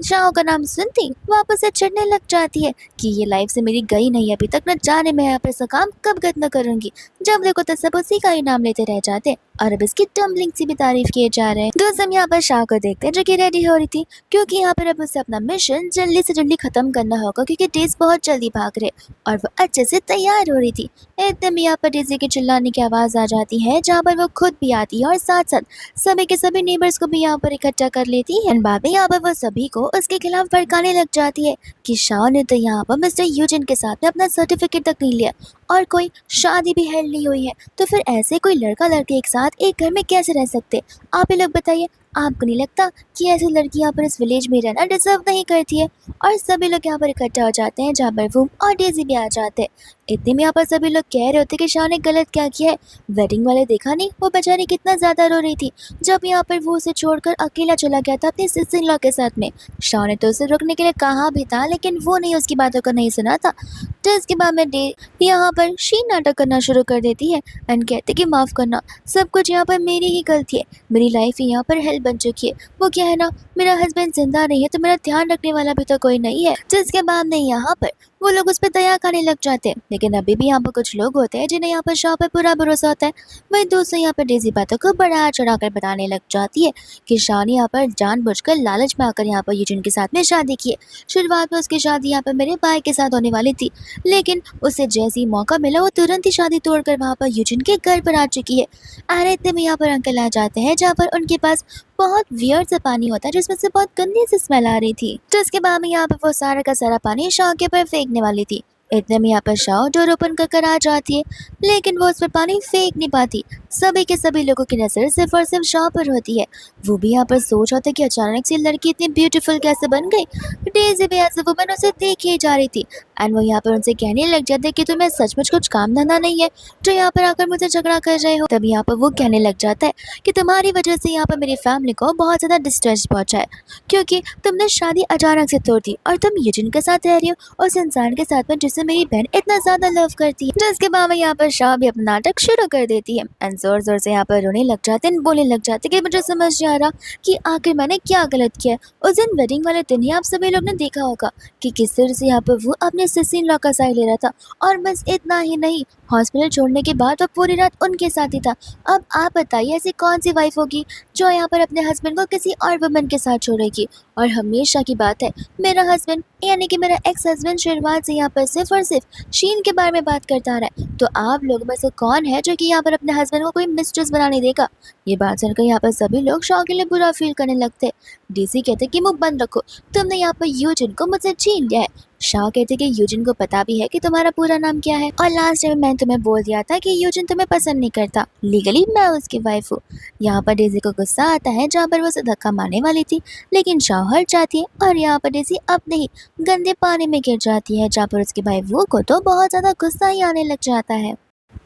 Speaker 1: शाओ का नाम सुनती वापस से चिढ़ने लग जाती है कि ये लाइफ से मेरी गई नहीं अभी तक, न जाने मैं यहाँ पर इसका काम कब खत्म करूंगी। जब देखो तो सब उसी का ही नाम लेते रह जाते हैं और अब इसकी डम्बलिंग से भी तारीफ किए जा रहे हैं। दोस्त हम यहाँ पर शाह को देखते हैं जो कि रेडी हो रही थी, क्योंकि यहाँ पर अब उसे अपना मिशन जल्दी से जल्दी खत्म करना होगा क्योंकि डेज बहुत जल्दी भाग रहे और वो अच्छे से तैयार हो रही थी। एकदम यहाँ पर डेजी के चिल्लाने की आवाज आ जाती है, जहाँ पर वो खुद भी आती है और साथ साथ सभी के सभी नेबर्स को भी यहाँ पर इकट्ठा कर लेती है। बाद में यहाँ पर वो सभी को उसके खिलाफ भड़काने लग जाती है कि शाह ने तो यहाँ पर मिस्टर यूजिन के साथ में अपना सर्टिफिकेट तक नहीं लिया और कोई शादी भी हेल्ड नहीं हुई है, तो फिर ऐसे कोई लड़का लड़की एक साथ एक घर में कैसे रह सकते। आप ही लोग बताइए, आपको नहीं लगता कि ऐसी लड़की यहाँ पर इस विलेज में रहना डिजर्व नहीं करती है। और सभी लोग यहाँ पर इकट्ठा हो जाते हैं, जहाँ पर वूम और डेजी भी आ जाते हैं। इतने में यहाँ पर सभी लोग कह रहे होते कि शाह ने गलत क्या किया है। वेडिंग वाले देखा नहीं, वो बेचारी कितना ज्यादा रो रही थी जब यहाँ पर वो उसे छोड़कर अकेला चला गया था अपने सिस्टर इन लॉ के साथ में। शाह ने तो उसे रोकने के लिए कहा भी था, लेकिन वो नहीं उसकी बातों को नहीं सुना था। तो इसके बाद में डे यहाँ पर शी नाटक करना शुरू कर देती है एंड कहते कि माफ़ करना, सब कुछ यहाँ पर मेरी ही गलती है, मेरी लाइफ ही यहाँ पर हेल्प बन चुकी है। वो क्या है ना, मेरा हस्बैंड जिंदा नहीं है तो मेरा ध्यान रखने वाला भी तो कोई नहीं है। जिसके बाद में यहाँ पर वो लोग उस पर दया करने लग जाते हैं, लेकिन अभी भी यहाँ पर कुछ लोग होते हैं जिन्हें यहाँ पर शाह पर पूरा भरोसा होता है। वही दूसरे यहाँ पर डेजी बातों को बढ़ा चढ़ाकर बताने लग जाती है कि शाह ने यहाँ पर जानबूझकर लालच में आकर यहाँ पर यूजिन के साथ में शादी की है। शुरुआत में उसकी शादी यहाँ पर मेरे भाई के साथ होने वाली थी, लेकिन उसे जैसे ही मौका मिला वो तुरंत ही शादी तोड़कर वहाँ पर यूजिन के घर पर आ चुकी है। अरे इतने में यहाँ पर अंकल आ जाते हैं, जहाँ पर उनके पास बहुत वियर्ड सा पानी होता है जिसमें से बहुत गंदी सी स्मेल आ रही थी। तो उसके बाद में यहाँ पर वो सारा का सारा पानी शाह के ऊपर फेंकने वाली थी। इतने में यहाँ पर शाह डोर ओपन कर आ जाती है, लेकिन वो उस पर पानी फेंक नहीं पाती। सभी के सभी लोगों की नजर सिर्फ और सिर्फ शाह पर होती है। वो भी यहाँ पर सोच होता है कि अचानक से लड़की इतनी ब्यूटीफुल कैसे बन गई। डेजी भी एज अ वुमन उसे देखी ही जा रही थी एंड वो यहाँ पर उनसे कहने लग जाते कि तुम्हें सचमुच कुछ काम धंधा नहीं है जो यहाँ पर आकर मुझे झगड़ा कर रहे हो। तब यहाँ पर वो कहने लग जाता है कि तुम्हारी वजह से यहाँ पर मेरी फैमिली को बहुत ज़्यादा डिस्ट्रेस पहुँचा है, क्योंकि तुमने शादी अचानक से तोड़ दी और तुम यूजिन के साथ रह रही हो उस इंसान के साथ में जिससे मेरी बहन इतना ज़्यादा लव करती है। जिसके बाद में यहाँ पर शाह भी अपना नाटक शुरू कर देती है एंड जोर जोर से यहाँ पर रोने लग जाते हैं, बोलने लग जाते कि मुझे समझ नहीं आ रहा कि आखिर मैंने क्या गलत किया। उस दिन वेडिंग वाले दिन ही आप सभी लोग ने देखा होगा कि किस तरह से यहाँ पर वो अपने सिस्टर इन लॉ का साइड ले रहा था, और बस इतना ही नहीं, हॉस्पिटल छोड़ने के बाद वो पूरी रात उनके साथ ही था। अब आप बताइए ऐसी कौन सी वाइफ होगी जो यहाँ पर अपने हस्बैंड को किसी और वुमन के साथ छोड़ेगी। और हमेशा की बात है, मेरा हस्बैंड यानी कि मेरा एक्स हस्बैंड शुरुआत से यहाँ पर सिर्फ और सिर्फ शीन के बारे में बात करता आ रहा है, तो आप लोग में से कौन है जो कि यहाँ पर अपने हस्बैंड को कोई मिस्ट्रेस बनाने देगा। ये बात सुनकर यहाँ पर सभी लोग शाह के लिए बुरा फील करने लगते। डीसी कहते कि मुंह बंद रखो, तुमने यहाँ पर यूजिन को मुझसे छीन लिया है। शाह कहते कि यूजिन को पता भी है कि तुम्हारा पूरा नाम क्या है, और लास्ट टाइम मैंने तुम्हें बोल दिया था कि यूजिन तुम्हें पसंद नहीं करता, लीगली मैं उसकी वाइफ हूँ। यहाँ पर डेजी को गुस्सा आता है, जहाँ पर वो उसे धक्का मारने वाली थी, लेकिन शाह हट जाती है और यहाँ पर डेजी अपने ही गंदे पानी में गिर जाती है, जहाँ पर उसके भाई वो को तो बहुत ज्यादा गुस्सा ही आने लग जाता है।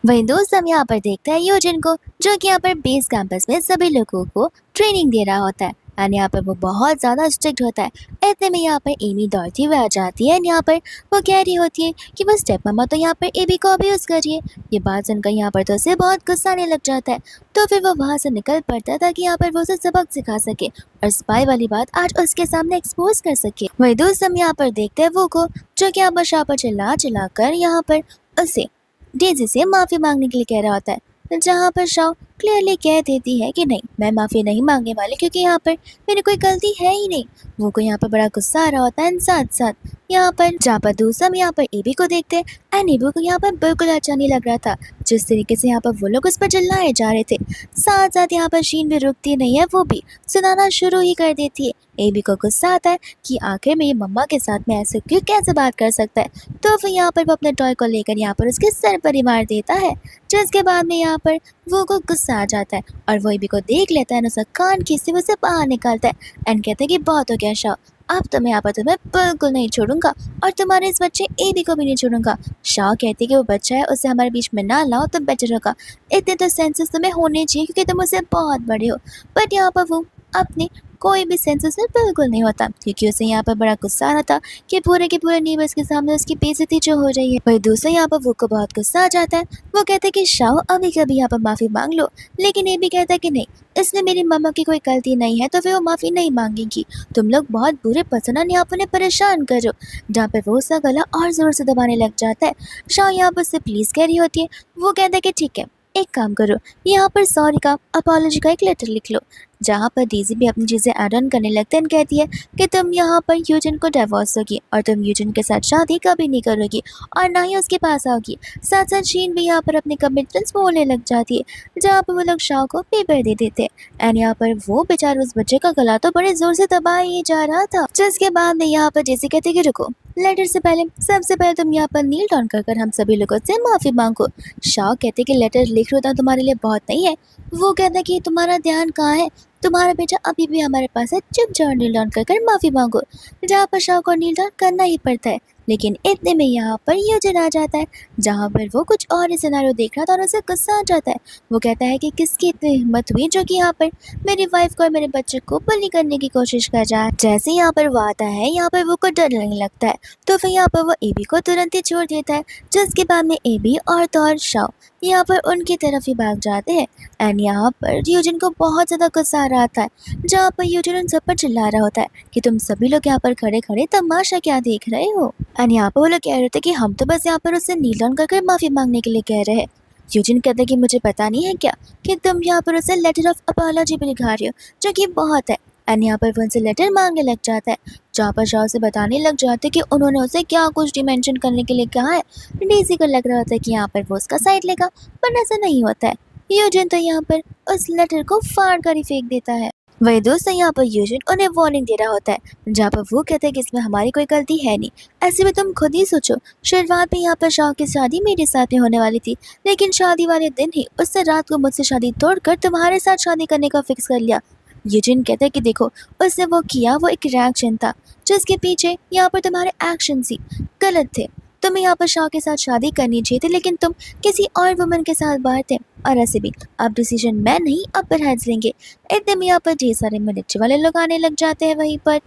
Speaker 1: वही दोस्त हम यहाँ पर देखते हैं यूजिन को, जो कि यहाँ पर बेस कैंपस में सभी लोगों को ट्रेनिंग दे रहा होता है एंड यहाँ पर वो बहुत ज़्यादा स्ट्रिक्ट होता है। इतने में यहाँ पर एमी दौड़ती हुई आ जाती है एंड यहाँ पर वो कह रही होती है कि वो स्टेप मम्मा तो यहाँ पर एबी को अब्यूज़ कर रही है। ये बात सुनकर यहाँ पर तो उसे बहुत गुस्सा आने लग जाता है, तो फिर वो वहाँ से निकल पड़ता है ताकि यहाँ पर वो उसे सबक सिखा सके और स्पाई वाली बात आज उसके सामने एक्सपोज कर सके। वही दोस्त हम यहाँ पर देखते हैं वो को, जो कि यहाँ पर शाह पर चिल्ला चिल्ला कर यहाँ पर उसे डेजी से माफ़ी मांगने के लिए कह रहा होता है, जहाँ पर शाह क्लियरली कह देती है कि नहीं, मैं माफ़ी नहीं मांगने वाली क्योंकि यहाँ पर मेरी कोई गलती है ही नहीं। वो को यहाँ पर बड़ा गुस्सा आ रहा होता है, साथ साथ यहाँ पर जहाँ पर दूसरा हम यहाँ पर एबी को देखते हैं एंड एबी को यहाँ पर बिल्कुल अच्छा नहीं लग रहा था जिस तरीके से यहाँ पर वो लोग उस पर चिल्लाए जा रहे थे। साथ साथ यहाँ पर शीन भी रुकती नहीं है, वो भी सुनाना शुरू ही कर देती है। एबी को गुस्सा आता है कि आखिर मेरी मम्मा के साथ में ऐसे क्यों कैसे बात कर सकता है, तो फिर यहाँ पर वो अपने टॉय को लेकर यहाँ पर उसके सर पर ही मार देता है, जिसके बाद में यहाँ पर वो को गुस्सा आ जाता है और वो एबी को देख लेता है, उसका कान खींचते हुए उसे बाहर निकालता है एंड कहता है कि बहुत हो गया शाह, अब तो मैं यहाँ पर तुम्हें बिल्कुल नहीं छोड़ूंगा और तुम्हारे इस बच्चे एबी को भी नहीं छोड़ूंगा। शाओ कहती कि वो बच्चा है, उसे हमारे बीच में ना लाओ तो बेटर होगा। इतने तो सेंसेस तुम्हें होने चाहिए क्योंकि तुम उससे बहुत बड़े हो। बट यहाँ पर वो अपने कोई भी सेंसेस में बिल्कुल नहीं होता क्योंकि उसे यहाँ पर बड़ा गुस्सा आ रहा था कि पूरे के पूरे नेबर्स के सामने उसकी बेइज्जती जो हो रही है। वही दूसरा यहाँ पर वो को बहुत गुस्सा आ जाता है। वो कहता है कि शाओ अभी कभी यहाँ पर माफी मांग लो, लेकिन ये भी कहता है कि नहीं, इसमें मेरी मम्मा की कोई गलती नहीं है तो फिर वो माफी नहीं मांगेगी। तुम लोग बहुत बुरे पर्सन हैं, यहाँ पर उन्हें परेशान करो। जहाँ पे वो उसका गला और जोर से दबाने लग जाता है। शाओ यहाँ पर उससे प्लीज कह रही होती है। वो कहता है कि ठीक है, एक काम करो, यहाँ पर सॉरी का अपॉलॉजी का एक लेटर लिख लो। जहाँ पर डेज़ी भी अपनी चीज़ें ऐड ऑन करने लगते हैं, कहती है कि तुम यहाँ पर यूजिन को डिवोर्स होगी और तुम यूजिन के साथ शादी कभी नहीं करोगी और ना ही उसके पास आओगी। साथ साथ शीन भी यहाँ पर अपने कमिटमेंट्स बोलने लग जाती है। जहाँ पर वो लोग शाओ को पेपर दे देते हैं एंड यहाँ पर वो बेचारा उस बच्चे का गला तो बड़े जोर से दबा ही जा रहा था। जिसके बाद में यहाँ पर डेज़ी कहती है कि रुको, लेटर से पहले सबसे पहले तुम यहाँ पर नील डाउन कर हम सभी लोगों से माफी मांगो। शाओ कहते कि लेटर लिख होता तुम्हारे लिए बहुत नहीं है। वो कहता कि तुम्हारा ध्यान कहाँ है, तुम्हारा बेटा अभी भी हमारे पास है, चुप जाओ नील डाउन कर माफी मांगो। जहाँ पर शाओ को नील डाउन करना ही पड़ता है, लेकिन इतने में यहाँ पर यूजिन आ जाता है। जहाँ पर वो कुछ और ही सिनारियो देख रहा था और उसे गुस्सा आ जाता है। वो कहता है कि किसकी इतनी हिम्मत हुई जो कि यहाँ पर मेरी वाइफ को और मेरे बच्चे को बुली करने की कोशिश कर रहा है। जैसे यहाँ पर वो आता है, यहाँ पर वो को डर लगने लगता है तो फिर यहाँ पर वो एबी को तुरंत ही छोड़ देता है। जिसके बाद में एबी और तो और शाओ यहाँ पर उनकी तरफ ही भाग जाते हैं एंड यहाँ पर यूजिन को बहुत ज़्यादा गुस्सा आ रहा था। जहाँ पर यूजिन उन सब पर चिल्ला रहा होता है कि तुम सभी लोग यहाँ पर खड़े खड़े तमाशा क्या देख रहे हो। एंड यहाँ पर वो लोग कह रहे थे कि हम तो बस यहाँ पर उससे नील डाउन कर माफ़ी मांगने के लिए कह रहे हैं। यूजिन कहता है कि मुझे पता नहीं है क्या कि तुम यहाँ पर उसे लेटर ऑफ अपॉलॉजी भी लिखा रहे हो, जो कि बहुत है। एंड यहाँ पर वो उनसे लेटर मांगने लग जाता है। जहाँ पर शाओ से बताने लग जाते कि उन्होंने उसे क्या कुछ डिमेंशन करने के लिए कहा है। डेज़ी को लग रहा होता है कि यहाँ पर वो उसका साइड लेगा, पर ऐसा नहीं होता है। यूजिन तो यहाँ पर उस लेटर को फाड़ कर ही फेंक देता है। वही दोस्तों यहाँ पर यूजिन उन्हें वार्निंग दे रहा होता है। जहाँ पर वो कहते हैं कि इसमें हमारी कोई गलती है नहीं। ऐसे में तुम खुद ही सोचो, शुरुआत में यहाँ पर शाओ की शादी मेरे साथ में होने वाली थी, लेकिन शादी वाले दिन ही उससे रात को मुझसे शादी तोड़कर तुम्हारे साथ शादी करने का फिक्स कर लिया। यूजिन कहता है कि देखो, उसने वो किया वो एक रिएक्शन था, जिसके पीछे यहाँ पर तुम्हारे एक्शन ही गलत थे। तुम्हें यहाँ पर शाह के साथ शादी करनी चाहिए थी, लेकिन तुम किसी और वुमन के साथ बाहर थे। और ऐसे भी अब डिसीजन मैं नहीं, अपर हेड्स लेंगे। इतने में यहाँ पर ढेर सारे मिलिट्री वाले लोग आने लग जाते हैं। वहीं पर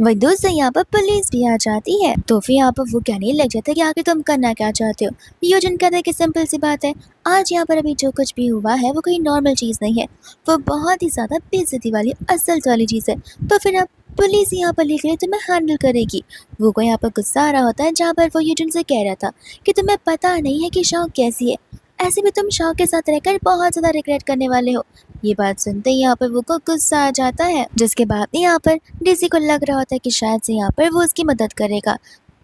Speaker 1: वही दोस्तों यहाँ पर पुलिस भी आ जाती है। तो फिर यहाँ पर वो कहने लग जाता है कि आखिर तुम करना क्या चाहते हो। यूजिन कहता है कि सिंपल सी बात है, आज यहाँ पर अभी जो कुछ भी हुआ है वो कोई नॉर्मल चीज़ नहीं है, वो बहुत ही ज़्यादा बेइज्जती वाली असल वाली चीज़ है। तो फिर अब पुलिस यहाँ पर लेकर तुम्हें हैंडल करेगी। वो को यहाँ पर गुस्सा आ रहा होता है। जहाँ पर वो यूजिन से कह रहा था कि तुम्हें पता नहीं है कि शाह कैसी है, ऐसे भी तुम शाह के साथ रहकर बहुत ज़्यादा रिग्रेट करने वाले हो। ये बात सुनते ही यहाँ पर वो को गुस्सा आ जाता है। जिसके बाद में यहाँ पर डेज़ी को लग रहा होता है कि शायद से यहाँ पर वो उसकी मदद करेगा।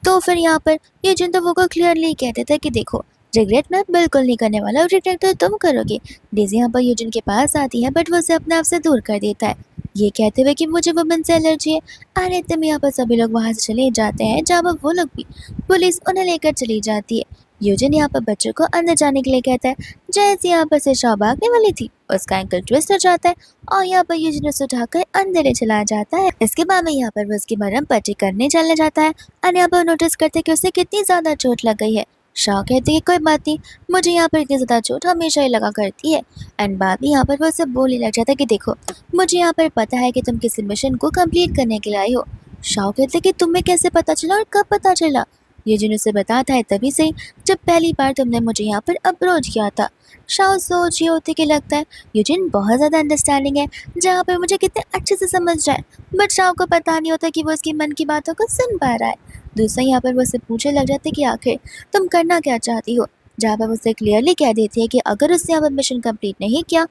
Speaker 1: तो फिर यहाँ पर यूजिन तो वो को क्लियरली कह देता है कि देखो, रिग्रेट मैं बिल्कुल नहीं करने वाला, रिग्रेट तो तुम करोगे। डेज़ी यहाँ पर यूजिन के पास आती है, बट वो उसे अपने आप से दूर कर देता है, ये कहते हुए कि मुझे वुमेन से एलर्जी है। अरे इतने में यहाँ पर सभी लोग वहाँ से चले जाते हैं। जहाँ पर वो लोग भी पुलिस उन्हें लेकर चली जाती है। यूजिन यहाँ पर बच्चों को अंदर जाने के लिए कहता है। जैसे यहाँ पर से शाह भागने वाली थी, उसका एंकल ट्विस्ट हो जाता है और यहाँ पर यूजिन उसे उठाकर अंदर ले चला जाता है। इसके बाद में यहाँ पर वो उसकी मरहम पट्टी करने चला जाता है और यहाँ पर नोटिस करते कि उसे कितनी ज्यादा चोट लग गई है। शाह कहती है कोई बात नहीं, मुझे यहाँ पर इतनी ज्यादा चोट हमेशा ही लगा करती है। एंड बाद में यहाँ पर वो उसे बोलने लग जाता है कि देखो, मुझे यहाँ पर पता है कि तुम किसी मिशन को कंप्लीट करने के लिए आई हो। शाह कहते कि तुम्हें कैसे पता चला और कब पता चला। यूजिन उसे बताता है तभी से जब पहली बार तुमने मुझे यहाँ पर अप्रोच किया था। शाह सोच ये होती कि लगता है यूजिन बहुत ज़्यादा अंडरस्टैंडिंग है, जहाँ पर मुझे कितने अच्छे से समझ जाए। बट शाह को पता नहीं होता कि वो उसकी मन की बातों को सुन पा रहा है। दूसरा यहाँ पर वो उससे पूछने लग जाते कि आखिर तुम करना क्या चाहती हो। जहाँ पर उसे क्लियरली कह देती है कि अगर उसने यहाँ पर मिशन कंप्लीट नहीं किया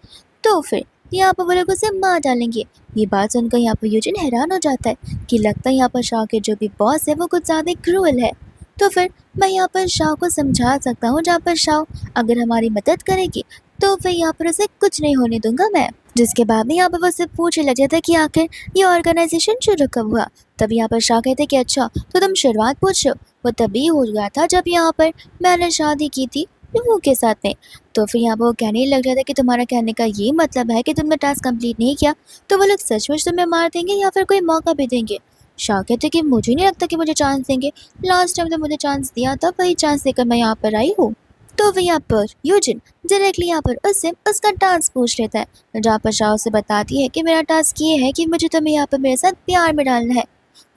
Speaker 1: तो फिर यहाँ पर वो लोग उसे मार डालेंगे। ये बात सुनकर यहाँ पर यूजिन हैरान हो जाता है कि लगता है यहाँ पर शाह के जो भी बॉस है वो कुछ ज़्यादा क्रूअल है। तो फिर मैं यहाँ पर शाह को समझा सकता हूँ, जहाँ पर शाह अगर हमारी मदद करेगी तो फिर यहाँ पर उसे कुछ नहीं होने दूंगा मैं। जिसके बाद में यहाँ पर वो उससे पूछने लग जाता है कि आखिर ये ऑर्गेनाइजेशन शुरू कब हुआ। तब यहाँ पर शाह कहते कि अच्छा तो तुम शुरुआत पूछ रहे हो, वो तभी हो गया था जब यहाँ पर मैंने शादी की थी वो के साथ में। तो फिर यहाँ पर वो कहने लग जाता है कि तुम्हारा कहने का ये मतलब है कि तुमने टास्क कंप्लीट नहीं किया तो वो लोग सचमुच तुम्हें मार देंगे या फिर कोई मौका भी देंगे। शाह कहते कि मुझे नहीं लगता कि मुझे चांस देंगे, लास्ट टाइम तो मुझे चांस दिया था, वही चांस देकर मैं यहाँ पर आई हूँ। तो वह यहाँ पर यूजिन डायरेक्टली यहाँ पर उससे उसका टास्क पूछ लेता है, जहाँ पर शाह उसे बताती है कि मेरा टास्क ये है कि मुझे तुम्हें यहाँ पर मेरे साथ प्यार में डालना है।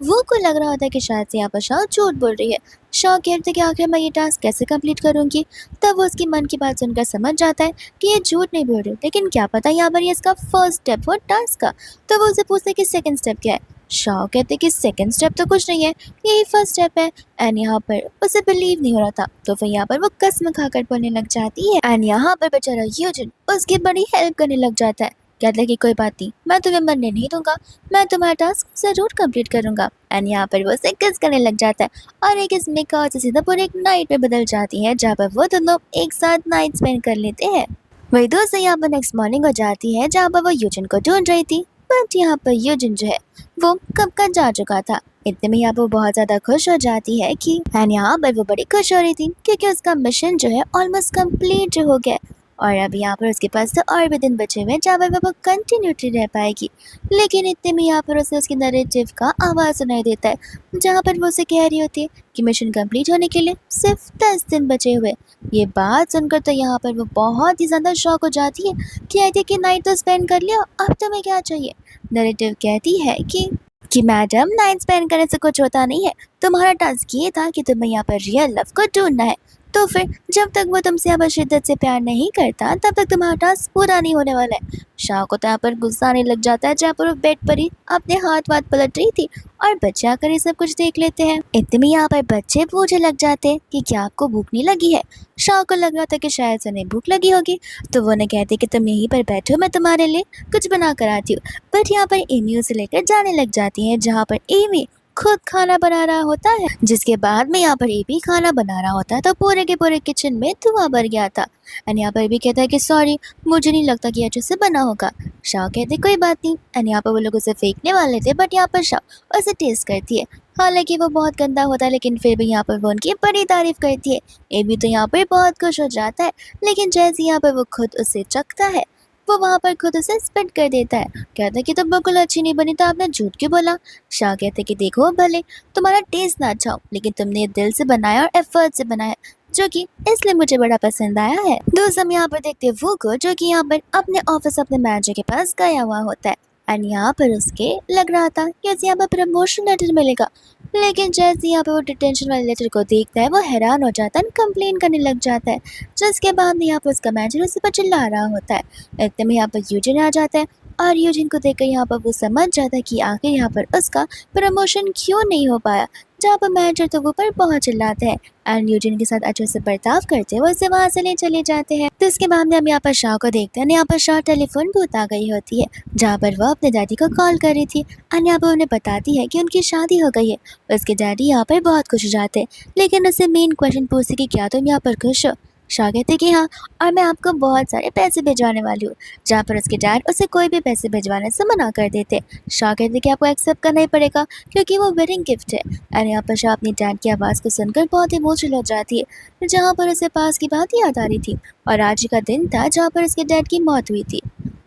Speaker 1: वो को लग रहा होता है कि शायद से यहाँ पर शाह झूठ बोल रही है। शाह कहते कि आखिर मैं ये टास्क कैसे कंप्लीट करूंगी। तब वो उसकी मन की बात सुनकर समझ जाता है कि ये झूठ नहीं बोल रही, लेकिन क्या पता यहाँ पर ये इसका फर्स्ट स्टेप हो टास्क का। तो वो उसे पूछते कि सेकंड स्टेप क्या है। शाह कहते कि सेकंड स्टेप तो कुछ नहीं है, यही फर्स्ट स्टेप है। एंड यहाँ पर उसे बिलीव नहीं हो रहा था, तो फिर यहाँ पर वो कसम खाकर बोलने लग जाती है। एंड यहाँ पर बेचारा यूजिन उसकी बड़ी हेल्प करने लग जाता है। कहता है कि कोई बात नहीं, मैं तुम्हें मरने नहीं दूंगा, मैं तुम्हारा टास्क जरूर कंप्लीट करूंगा। एंड यहाँ पर वो उसे किस करने लग जाता है, और एक इसमें का सीधा पूरे एक नाइट में बदल जाती है, जहाँ पर वो दोनों एक साथ नाइट स्पेंड कर लेते हैं। वही दोस्त यहाँ पर नेक्स्ट मॉर्निंग हो जाती है, जहाँ पर वो यूजिन को ढूंढ रही थी। बट यहाँ पर यूजिन जो है वो कब का जा चुका था। इतने में यहाँ पर बहुत ज्यादा खुश हो जाती है कि एंड यहाँ पर वो बड़ी खुश हो रही थी क्योंकि उसका मिशन जो है ऑलमोस्ट कंप्लीट हो गया, और अब यहाँ पर उसके पास तो और भी दिन बचे हुए हैं जहाँ पर वो कंटिन्यूटी रह पाएगी। लेकिन इतने में यहाँ पर उसे उसकी नरेटिव का आवाज़ सुनाई देता है, जहाँ पर वो उसे कह रही होती है कि मिशन कंप्लीट होने के लिए सिर्फ 10 दिन बचे हुए। ये बात सुनकर तो यहाँ पर वो बहुत ही ज़्यादा शॉक हो जाती है। कहती कि नाइट तो स्पेंड कर लिया, अब तुम्हें क्या चाहिए। नरेटिव कहती है कि मैडम नाइट स्पेंड करने से कुछ होता नहीं है, तुम्हारा टास्क ये था कि तुम्हें यहाँ पर रियल लव को ढूंढना है। तो फिर जब तक वो तुमसे यहाँ पर शिद्दत से प्यार नहीं करता तब तक तुम्हारा टास्क पूरा नहीं होने वाला है। शाह को तो यहाँ पर गुस्सा आने लग जाता है, जहाँ पर वो बेड पर ही अपने हाथ पलट रही थी और बच्चे आकर ये सब कुछ देख लेते हैं। इतने में यहाँ पर बच्चे पूछने लग जाते हैं कि क्या आपको भूख नहीं लगी है। शाह को लग रहा था कि शायद से उन्हें भूख लगी होगी, तो वो उन्हें कहते कि तुम यहीं पर बैठो, मैं तुम्हारे लिए कुछ बना कर आती हूँ। बट यहाँ पर एमी उसे लेकर जाने लग जाती है, जहाँ पर एमी खुद खाना बना रहा होता है। जिसके बाद में यहाँ पर एबी खाना बना रहा होता है, तो पूरे के पूरे किचन में धुआं भर गया था। एंड यहाँ पर भी कहता है कि सॉरी, मुझे नहीं लगता कि अच्छे से बना होगा। शाह कहते कोई बात नहीं। एंड यहाँ पर वो लोग उसे फेंकने वाले थे, बट यहाँ पर शाह उसे टेस्ट करती है। हालांकि वो बहुत गंदा होता है, लेकिन फिर भी यहाँ पर वो उनकी बड़ी तारीफ करती है। एबी तो यहाँ पर बहुत खुश हो जाता है, लेकिन जैसे यहाँ पर वो खुद उसे चखता है, वो वहाँ पर खुद उसे स्पिट कर देता है। कहता है कि तुम बिल्कुल अच्छी नहीं बनी, तो आपने झूठ क्यों बोला। शाह कहते कि देखो, भले तुम्हारा टेस्ट ना अच्छा हो, लेकिन तुमने दिल से बनाया और एफर्ट से बनाया, जो कि इसलिए मुझे बड़ा पसंद आया है। दोस्त हम यहाँ पर देखते हैं वो को, जो कि यहाँ पर अपने ऑफिस अपने मैनेजर के पास गया हुआ होता है। एंड यहाँ पर उसके लग रहा था कि उसे यहाँ पर प्रमोशन लेटर मिलेगा, लेकिन जैसे यहाँ पे वो डिटेंशन वाले लेटर को देखता है, वो हैरान हो जाता है, कंप्लेन करने लग जाता है। जिसके बाद यहाँ पर उसका मैनेजर उसे पर चिल्ला रहा होता है। इतने में यहाँ पर यूजिन आ जाता है, और यूजिन को देखकर यहाँ पर वो समझ जाता है कि आखिर यहाँ पर उसका प्रमोशन क्यों नहीं हो पाया। जहाँ पर मैनेजर तो वो पर बहुत चिल्लाते हैं, एंड यूजिन के साथ अच्छे से बर्ताव करते हैं, वो उसे वहाँ से ले चले जाते हैं। तो इसके बाद में हम यहाँ पर शाह को देखते हैं। यहाँ पर शाह टेलीफोन बूथ आ गई होती है, जहाँ पर वो अपने डैडी को कॉल कर रही थी, और यहाँ पर उन्हें बताती है कि उनकी शादी हो गई है। उसके डैडी यहाँ पर बहुत खुश हो जाते हैं, लेकिन उससे मेन क्वेश्चन पूछते कि क्या तुम यहाँ पर खुश हो। शाह कहते कि हाँ, और मैं आपको बहुत सारे पैसे भिजवाने वाली हूँ। जहाँ पर उसके डैड उसे कोई भी पैसे भिजवाने से मना कर देते। शाह कहते कि आपको एक्सेप्ट करना ही पड़ेगा, क्योंकि वो वेडिंग गिफ्ट है। और यहाँ पर शाह अपनी डैड की आवाज़ को सुनकर बहुत इमोशनल हो जाती है, जहाँ पर उसे पास की बात याद आ रही थी, और आज ही का दिन था जहाँ पर उसके डैड की मौत हुई थी।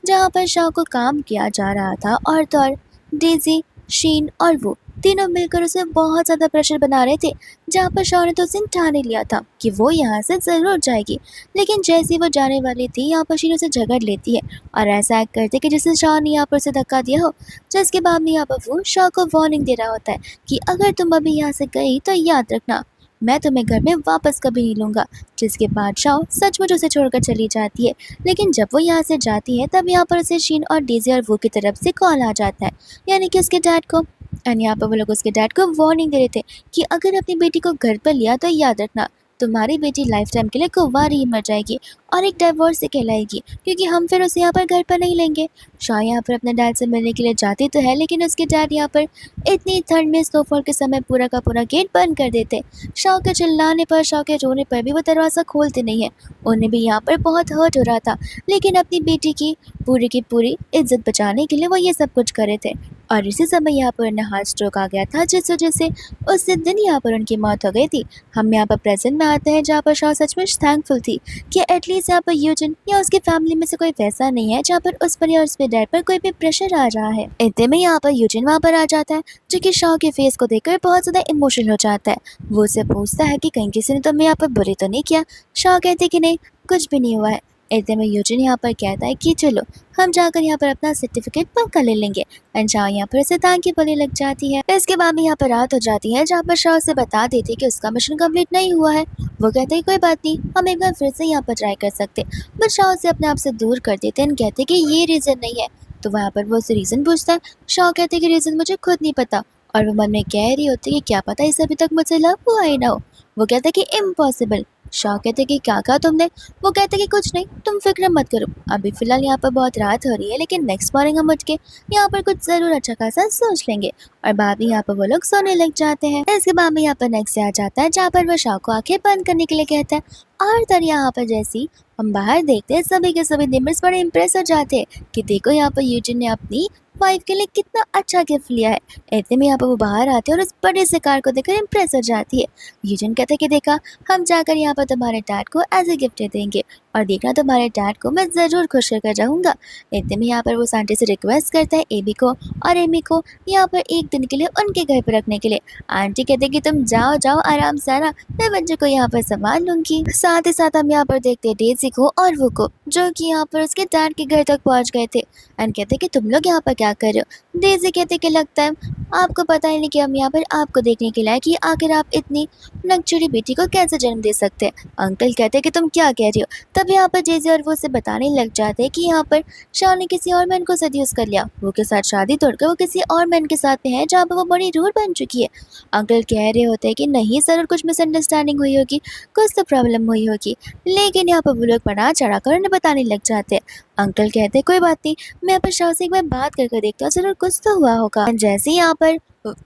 Speaker 1: जहाँ पर शाह को काम किया जा रहा था, और तो और डेजी, शीन और वो तीनों मिलकर उसे बहुत ज़्यादा प्रेशर बना रहे थे। जहाँ पर शाह ने तो उसे ठान ही लिया था कि वो यहाँ से ज़रूर जाएगी, लेकिन जैसे ही वो जाने वाली थी, यहाँ पर शीन उसे झगड़ लेती है, और ऐसा एक्ट करते कि जैसे शाह ने यहाँ पर उसे धक्का दिया हो। जिसके बाद में यहाँ पर वो शाह को वार्निंग दे रहा होता है कि अगर तुम अभी यहाँ से गई तो याद रखना, मैं तुम्हें घर में वापस कभी नहीं लूँगा। जिसके बाद शाह सचमुच उसे छोड़कर चली जाती है। लेकिन जब वो यहाँ से जाती है, तब यहाँ पर उसे शीन और डेजी और वो की तरफ से कॉल आ जाता है, यानी कि उसके डैड को। एंड यहाँ पर वो लोग उसके डैड को वार्निंग दे रहे थे कि अगर अपनी बेटी को घर पर लिया तो याद रखना, तुम्हारी बेटी लाइफ टाइम के लिए कुंवारी ही मर जाएगी और एक डाइवोर्स से कहलाएगी, क्योंकि हम फिर उसे यहाँ पर घर पर नहीं लेंगे। शाह यहाँ पर अपने डैड से मिलने के लिए जाती तो है, लेकिन उसके डैड यहाँ पर इतनी ठंड में स्नोफॉल के समय पूरा का पूरा गेट बंद कर देते। शाह के चिल्लाने पर, शाह के रोने पर भी वो दरवाज़ा खोलते नहीं है। उन्हें भी यहाँ पर बहुत हर्ट हो रहा था, लेकिन अपनी बेटी की पूरी इज्जत बचाने के लिए वो ये सब कुछ कर रहे थे। और इसी समय यहाँ पर उन्हें हार्ट स्ट्रोक आ गया था, जिस वजह से उसी दिन यहाँ पर उनकी मौत हो गई थी। हम यहाँ पर प्रेजेंट में आते हैं, जहाँ पर शॉ सचमुच थैंकफुल थी कि एटलीस्ट यहाँ पर यूजिन या उसकी फैमिली में से कोई वैसा नहीं है जहाँ पर उस पर या उसके डैड पर कोई भी प्रेशर आ रहा है। इतने में यहाँ पर यूजिन वहाँ पर आ जाता है, जो कि शॉ के फेस को देखकर बहुत ज्यादा इमोशनल हो जाता है। वो उससे पूछता है कि कहीं किसी ने तुम्हें यहाँ पर बुरी तो नहीं किया। शॉ कहते कि नहीं, कुछ भी नहीं हुआ है। इतने में यूजिन यहाँ पर कहता है कि चलो हम जाकर यहाँ पर अपना सर्टिफिकेट पक्का ले लेंगे। एंड शाह यहाँ पर उसे थैंक यू बोलने लग जाती है। इसके बाद में यहाँ पर रात हो जाती है, जहाँ पर शाह उसे बता देती है कि उसका मिशन कंप्लीट नहीं हुआ है। वो कहते हैं कोई बात नहीं, हम एक बार फिर से यहाँ पर ट्राई कर सकते। बट शाह उसे अपने आप से दूर कर देते हैं, कहते कि ये रीजन नहीं है। तो वहाँ पर वो उसे रीजन पूछता है। शाह कहते कि रीजन मुझे खुद नहीं पता। और वो मन में कह रही होती है कि क्या पता इस अभी तक मुझसे लव हुआ ही ना हो। वो कहते कि इम्पॉसिबल। शाह कहते कि क्या कहा तुमने। वो कहते कि कुछ नहीं, तुम फिक्र मत करो। अभी फिलहाल यहाँ पर बहुत रात हो रही है, लेकिन नेक्स्ट मॉर्निंग हम उठ के यहाँ पर कुछ जरूर अच्छा खासा सोच लेंगे। और बाद में यहाँ पर वो लोग सोने लग जाते हैं। इसके बाद में यहाँ पर नेक्स्ट डे आ जाता है, जहाँ पर वो शाह को आंखें बंद करने के लिए कहता है। और तर यहाँ पर जैसी हम बाहर देखते हैं, सभी के सभी नेबर्स बड़े इम्प्रेस हो जाते हैं कि देखो यहाँ पर यूजिन ने अपनी वाइफ के लिए कितना अच्छा गिफ्ट लिया है। इतने में यहाँ पर वो बाहर आते हैं और उस बड़े से कार को देखकर इम्प्रेस हो जाती है। यूजिन कहते कि देखा, हम जाकर यहाँ पर तुम्हारे डैड को एज ए गिफ्ट दे देंगे और देखना तुम्हारे डैड को मैं ज़रूर खुश कर जाऊँगा। इतने में यहाँ पर वो आंटी से रिक्वेस्ट करता है एबी को और एमी को यहाँ पर एक दिन के लिए उनके घर पर रखने के लिए। आंटी कहते कि तुम जाओ जाओ आराम से आना, मैं बच्चे को यहाँ पर संभाल लूँगी। साथ ही साथ हम यहाँ पर देखते हैं डेजी को और वो को, जो कि यहाँ पर उसके डैड के घर तक पहुँच गए थे। एंड कहते कि तुम लोग यहाँ पर क्या कर रहे हो। डेजी कहते कि लगता है आपको पता ही नहीं कि हम यहाँ पर आपको देखने के लिए आए कि आखिर आप इतनी नकचुरी बेटी को कैसे जन्म दे सकते हैं। अंकल कहते कि तुम क्या कह रही हो। तब यहाँ पर जेजे और वो उसे बताने लग जाते हैं कि यहाँ पर शाह ने किसी और मैन को सदूस कर लिया। वो के साथ शादी तोड़कर वो किसी और मैन के साथ में है, जहाँ पर वो बड़ी रूड बन चुकी है। अंकल कह रहे होते हैं कि नहीं जरूर कुछ मिसअंडरस्टैंडिंग हुई होगी, कुछ तो प्रॉब्लम हुई होगी। लेकिन यहाँ पर वो लोग बना चढ़ा कर उन्हें बताने लग जाते हैं। अंकल कहते हैं कोई बात नहीं, मैं यहाँ पर शाह से एक बार बात करके देखता हूँ, जरूर कुछ तो हुआ होगा। जैसे ही यहाँ पर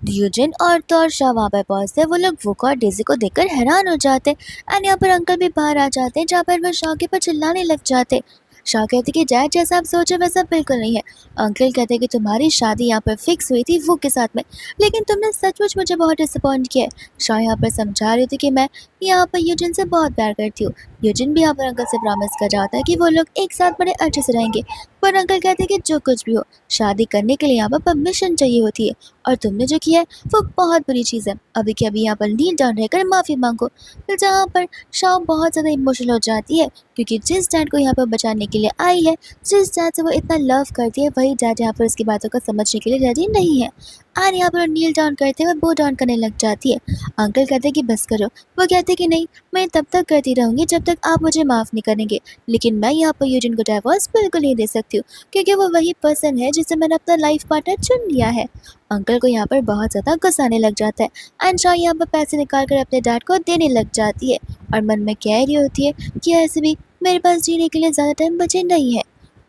Speaker 1: यूजिन और तो और शाह वहाँ पर पहुँचते हैं, वो लोग वुक और डेजी को देखकर हैरान हो जाते हैं। एंड यहाँ पर अंकल भी बाहर आ जाते हैं, जहाँ पर वो शाह के ऊपर चिल्लाने लग जाते हैं। शाह कहते कि डैड जैसा आप सोचे वैसा बिल्कुल नहीं है। अंकल कहते कि तुम्हारी शादी यहाँ पर फिक्स हुई थी वो के साथ में, लेकिन तुमने सचमुच मुझे बहुत डिसअपॉइंट किया है। शाह यहाँ पर समझा रही थी कि मैं यहाँ पर यूजिन से बहुत प्यार करती हूँ। यूजिन भी यहाँ पर अंकल से प्रॉमिस कर जाता है कि वो लोग एक साथ बड़े अच्छे से रहेंगे। पर अंकल कहते कि जो कुछ भी हो, शादी करने के लिए यहाँ पर परमिशन चाहिए होती है, और तुमने जो किया है वो बहुत बुरी चीज़ है। अभी के अभी यहाँ पर नील डाउन रहकर माफ़ी मांगो। तो जहाँ पर शाह बहुत ज़्यादा इमोशनल हो जाती है, क्योंकि जिस डैड को यहाँ पर बचाने के लिए आई है, जिस डैड से वो इतना लव करती है, वही डैड यहाँ पर उसकी बातों को समझने के लिए रेडी नहीं है। और यहाँ पर नील डाउन करते हुए बो डाउन करने लग जाती है। अंकल कहते कि बस करो। वो कहते कि नहीं, मैं तब तक करती रहूँगी जब तक आप मुझे माफ़ नहीं करेंगे, लेकिन मैं यहाँ पर यूजिन को डाइवोर्स बिल्कुल नहीं दे सकती हूँ, क्योंकि वो वही पर्सन है जिसे मैंने अपना लाइफ पार्टनर चुन लिया है। अंकल को यहाँ पर बहुत ज़्यादा गुस्सा आने लग जाता है। एंड शाह यहाँ पर पैसे निकाल कर अपने डैड को देने लग जाती है, और मन में कह रही होती है कि ऐसे भी मेरे पास जीने के लिए ज़्यादा टाइम बचे नहीं है।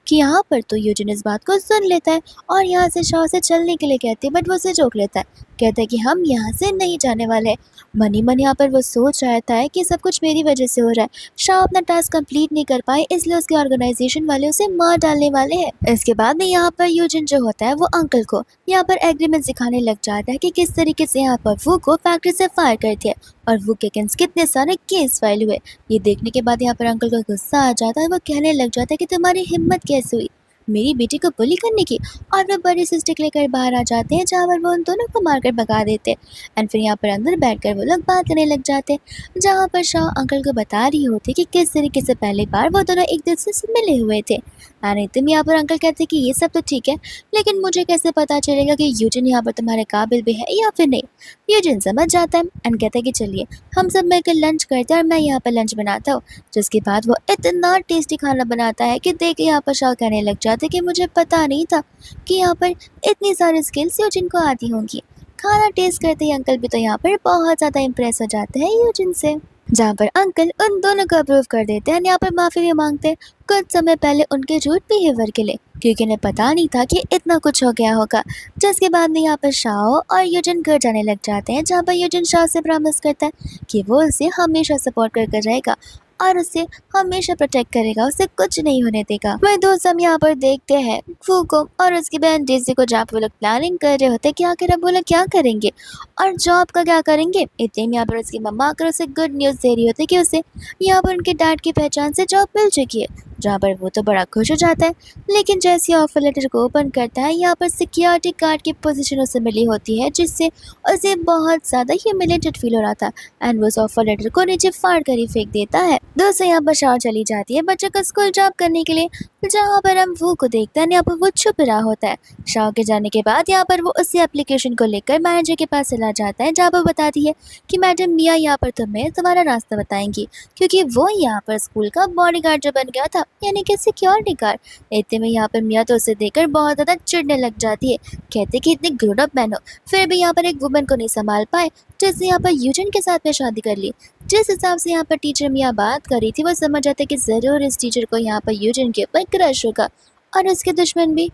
Speaker 1: कि यहाँ पर तो यूजिन इस बात को सुन लेता है और यहाँ से शाह से चलने के लिए कहती है, बट वो उसे रोक लेता है। कहता है कि हम यहाँ से नहीं जाने वाले। मनी मन यहाँ पर वो सोच रहता है कि सब कुछ मेरी वजह से हो रहा है। शाह अपना टास्क कंप्लीट नहीं कर पाए, इसलिए उसके ऑर्गेनाइजेशन वाले उसे मार डालने वाले हैं। इसके बाद में यहाँ पर यूजिन जो होता है वो अंकल को यहाँ पर एग्रीमेंट सिखाने लग जाता है कि किस तरीके से यहाँ पर वो को फैक्ट्री से फायर कर दिया और वो के अगेंस्ट कितने सारे केस फाइल हुए। ये देखने के बाद यहाँ पर अंकल को गुस्सा आ जाता है। वो कहने लग जाता है कि तुम्हारी हिम्मत कैसे हुई मेरी बेटी को बुली करने की। और वो बड़ी सी स्टिक लेकर बाहर आ जाते हैं, जहाँ पर वो उन दोनों को मारकर भगा देते हैं। एंड फिर यहाँ पर अंदर बैठकर वो लोग बात करने लग जाते हैं, जहाँ पर शाह अंकल को बता रही होती कि किस तरीके से पहली बार वो दोनों एक दूसरे से मिले हुए थे। एंड एकदम यहाँ पर अंकल कहते हैं कि ये सब तो ठीक है, लेकिन मुझे कैसे पता चलेगा कि यूजिन यहाँ पर तुम्हारे काबिल भी है या फिर नहीं। यूजिन समझ जाता है एंड कहता है कि चलिए हम सब मिलकर लंच करते हैं और मैं यहाँ पर लंच बनाता हूँ। जिसके बाद वो इतना टेस्टी खाना बनाता है कि देख के यहाँ पर शाह कहने लग जाते कि मुझे पता नहीं था कि यहाँ पर इतनी सारी स्किल्स यूजिन को आती होंगी। खाना टेस्ट करते ही अंकल भी तो यहाँ पर बहुत ज़्यादा इम्प्रेस हो जाते हैं यूजिन से, जहाँ पर अंकल उन दोनों को अप्रूव कर देते हैं। यहाँ पर माफ़ी भी मांगते हैं कुछ समय पहले उनके रूड बिहेवियर के लिए, क्योंकि उन्हें पता नहीं था कि इतना कुछ हो गया होगा। जिसके बाद में यहाँ पर शाह और यूजिन घर जाने लग जाते हैं, जहाँ पर यूजिन शाह से प्रॉमिस करता है कि वो उसे हमेशा सपोर्ट करके रहेगा। और उसे हमेशा प्रोटेक्ट करेगा, उसे कुछ नहीं होने देगा। वह दोस्त हम यहाँ पर देखते हैं फू को और उसकी बहन डेज़ी को, जहाँ पे वो लोग प्लानिंग कर रहे होते हैं कि आखिर अब वो लोग क्या करेंगे और जॉब का क्या करेंगे। इतने में यहाँ पर उसकी मम्मा आकर उसे गुड न्यूज़ दे रही होती है कि उसे यहाँ पर उनके डैड की पहचान से जॉब मिल चुकी है, जहाँ पर वो तो बड़ा खुश हो जाता है। लेकिन जैसे ऑफर लेटर को ओपन करता है, यहाँ पर सिक्योरिटी गार्ड की पोजीशन उसे मिली होती है, जिससे उसे बहुत ज़्यादा ह्यूमिलेटेड फील हो रहा था एंड वो उस ऑफर लेटर को नीचे फाड़ कर ही फेंक देता है। दोस्तों यहाँ पर शाह चली जाती है बच्चों का स्कूल ड्रॉप करने के लिए, जहाँ पर हम वो को देखते हैं, यहाँ पर वो छुप रहा होता है। शाह के जाने के बाद यहाँ पर वो उसी एप्लीकेशन को लेकर मैनेजर के पास चला जाता है, जहाँ पर बताती है कि मैडम मिया यहाँ पर तुम्हें तुम्हारा रास्ता बताएंगी, क्योंकि वो यहाँ पर स्कूल का बॉडीगार्ड जो बन गया था, यानी कि सिक्योरिटी गार्ड। इतने में यहाँ पर मिया तो उसे देखकर बहुत ज़्यादा चिढ़ने लग जाती है, कहते कि इतने ग्रोन अप मैन हो, फिर भी यहाँ पर एक वुमन को नहीं संभाल पाए, जिसने यहाँ पर यूजिन के साथ में शादी कर ली। जिस हिसाब से यहाँ पर टीचर मिया बात कर रही थी, वो समझ जाते कि ज़रूर इस टीचर को यहाँ पर यूजिन के ऊपर क्रश होगा और उसके दुश्मन भी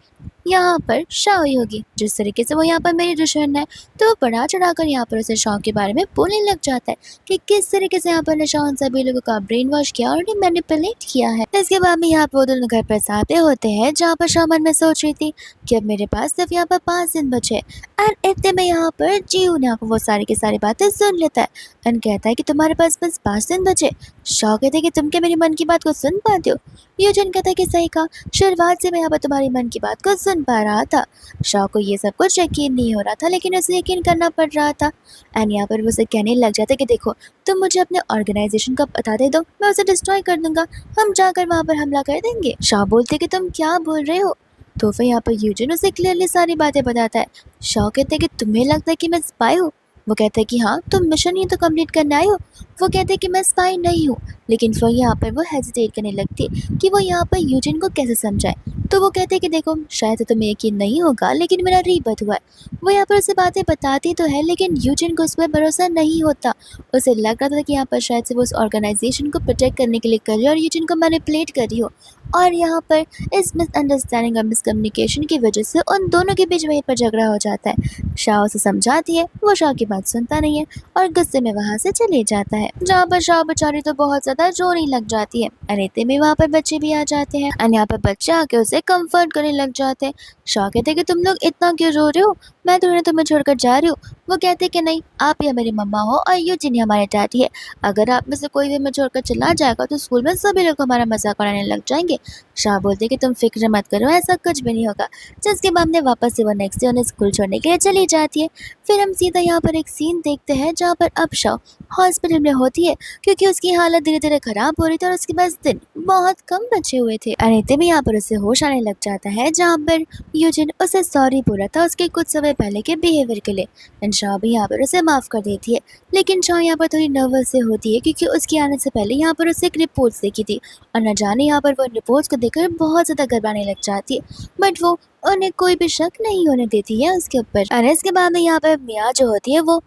Speaker 1: यहाँ पर शाह ही होगी। जिस तरीके से वो यहाँ पर मेरी दुश्मन है, तो वो बढ़ा चढ़ाकर यहाँ पर उसे शाह के बारे में बोलने लग जाता है कि किस तरीके से यहाँ पर ने शाह उन सभी लोगों का ब्रेन वॉश किया और उन्हें मैनिपुलेट किया है। इसके बाद में यहाँ पर वो दोनों घर पर साथे होते हैं, जहाँ पर शाह मन में सोच रही थी कि अब मेरे पास सिर्फ यहाँ पर 5 दिन बचे। एंड इतने में यहाँ पर जीव ने वो सारी की सारी बातें सुन लेता है एंड कहता है कि तुम्हारे पास बस 5 दिन बचे। शाह कहते हैं कि तुम क्या मेरी मन की बात को सुन पाते हो। यूजिन कहता है कि सही कहा, शुरुआत से मैं यहाँ पर तुम्हारी मन की बात को सुन पा रहा था। शाह को ये सब कुछ यकीन नहीं हो रहा था, लेकिन उसे यकीन करना पड़ रहा था। एंड यहाँ पर वो उसे कहने लग जाता है कि देखो, तुम मुझे अपने ऑर्गेनाइजेशन का पता दे दो, मैं उसे डिस्ट्रॉय कर दूंगा, हम जाकर वहाँ पर हमला कर देंगे। शाह बोलते कि तुम क्या बोल रहे हो। तो फिर यहाँ पर यूजिन उसे क्लियरली सारी बातें बताता है। शाह कहते हैं कि तुम्हें लगता है कि मैं स्पाई हूँ। वो कहता है कि हाँ, तुम मिशन ही तो कंप्लीट करने आए हो। वो कहते हैं कि मैं स्पाई नहीं हूँ, लेकिन फिर यहाँ पर वो हेजिटेट करने लगती है कि वो यहाँ पर यूजिन को कैसे समझाए। तो वो कहते हैं कि देखो, शायद तुम्हें यकीन नहीं होगा, लेकिन मेरा रीबर्थ हुआ है। वो यहाँ पर उसे बातें बताती तो है, लेकिन यूजिन को उस पर भरोसा नहीं होता। उसे लग रहा था कि यहाँ पर शायद से वो उस ऑर्गेनाइजेशन को प्रोटेक्ट करने के लिए कर रही हो और यूजिन को मैनिपुलेट कर रही हो। और यहाँ पर इस मिसअंडरस्टैंडिंग और मिसकम्युनिकेशन की वजह से उन दोनों के बीच वहीं पर झगड़ा हो जाता है। शाह उसे समझाती है, वो शाह की बात सुनता नहीं है और गुस्से में वहाँ से चले जाता है, जहाँ पर शाह बेचारी तो बहुत ज़्यादा रोने लग जाती है। अरेते में वहाँ पर बच्चे भी आ जाते हैं और यहाँ पर बच्चे आके उसे कंफर्ट करने लग जाते हैं। शाह कहते हैं कि तुम लोग इतना क्यों रो रहे हो, मैं थोड़ी तुम्हें छोड़कर जा रही हूँ। वो कहते हैं कि नहीं, आप ही मेरी मम्मा हो और यूजिन ही हमारे डैडी है। अगर आप में से कोई भी हमें छोड़कर चला जाएगा तो स्कूल में सभी लोग हमारा मजाक उड़ाने लग जाएंगे। शाह बोलते कि तुम फिक्र मत करो, ऐसा कुछ भी नहीं होगा। जिसके बाद में वापस से वो नेक्स्ट डे उन्हें स्कूल छोड़ने के लिए चली जाती है। फिर हम सीधा यहाँ पर एक सीन देखते हैं, जहाँ पर अब शाह हॉस्पिटल में होती है, क्योंकि उसकी हालत धीरे धीरे खराब हो रही थी और उसके पास दिन बहुत कम बचे हुए थे। अनिते में यहाँ पर उसे होश आने लग जाता है, जहाँ पर यूजिन उसे सॉरी बोला था उसके कुछ समय पहले के बिहेवियर के लिए। एंड शाह भी यहाँ पर उसे माफ़ कर देती है, लेकिन शाह यहाँ पर थोड़ी नर्वस से होती है, क्योंकि उसके आने से पहले यहाँ पर उसे एक रिपोर्ट्स देखी थी और न जाने यहाँ पर वो रिपोर्ट्स को देखकर बहुत ज़्यादा घबराने लग जाती है। बट वो उन्हें कोई भी शक नहीं होने देती है उसके ऊपर। और इसके बाद में यहाँ पर मिया जो होती है, वो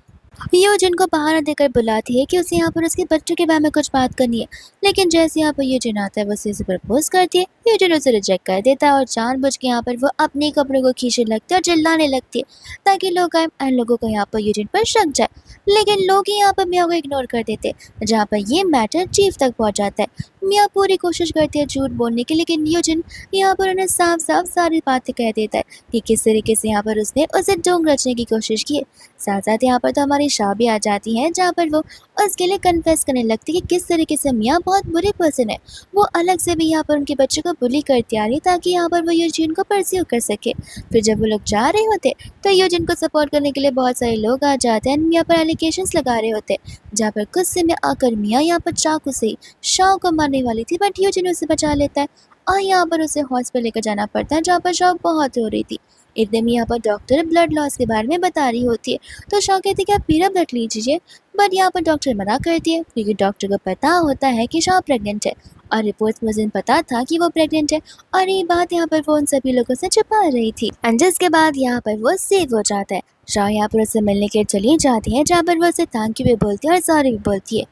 Speaker 1: यूजिन को बहाना देकर बुलाती है कि उसे यहाँ पर उसके बच्चों के बारे में कुछ बात करनी है। लेकिन जैसे यहाँ पर यूजिन आता है, वो उसे प्रपोज करती है। यूजिन उसे रिजेक्ट कर देता है और जानबूझ के यहाँ पर वो अपने कपड़ों को खींचने लगती है और चिल्लाने लगती है, ताकि लोग आए एंड लोगों को यहाँ पर यूजिन पर शक जाए। लेकिन लोग ही यहाँ पर मिया को इग्नोर कर देते, जहाँ पर ये मैटर चीफ तक पहुँच जाता है। मिया पूरी कोशिश करती है झूठ बोलने की, लेकिन यूजिन यहाँ पर उन्हें साफ साफ सारी बातें कह देता है कि किस तरीके से यहाँ पर उसने उसे ढोंग रचने की कोशिश की है। साथ साथ यहाँ पर तो हमारी शाह भी आ जाती है, जहाँ पर वो उसके लिए कन्फेस करने लगती है कि किस तरीके से मियाँ बहुत बुरे पर्सन है। वो अलग से भी यहाँ पर उनके बच्चे को बुली करती आ रही, ताकि यहाँ पर वो यूजिन को परस्यू कर सके। फिर जब वो लोग जा रहे होते, तो यूजिन को सपोर्ट करने के लिए बहुत सारे लोग आ जाते हैं। मियाँ पर एलिगेशंस लगा रहे होते, जहाँ पर गुस्से में आकर मियाँ यहाँ पर चाकू से शाह को मारने वाली थी, बट यूजिन उसे बचा लेता है और यहाँ पर उसे हॉस्पिटल लेकर जाना पड़ता है, जहाँ पर शाह बहुत रो रही थी। इतने में यहाँ पर डॉक्टर ब्लड लॉस के बारे में बता रही होती है, तो शाह कहती है कि आप मेरा ब्लड लीजिए, बट यहाँ पर डॉक्टर मना करती है, क्योंकि डॉक्टर को पता होता है कि शाह प्रेग्नेंट है और रिपोर्ट्स में उसे पता था कि वो प्रेग्नेंट है, और ये बात यहाँ पर वो उन सभी लोगों से छुपा रही थी। एंड जिसके बाद यहाँ पर वो सेव हो जाता है। शाह यहाँ पर उससे मिलने के लिए चली जाती है, जहाँ पर वो उसे थैंक यू भी बोलती है और सॉरी भी बोलती है।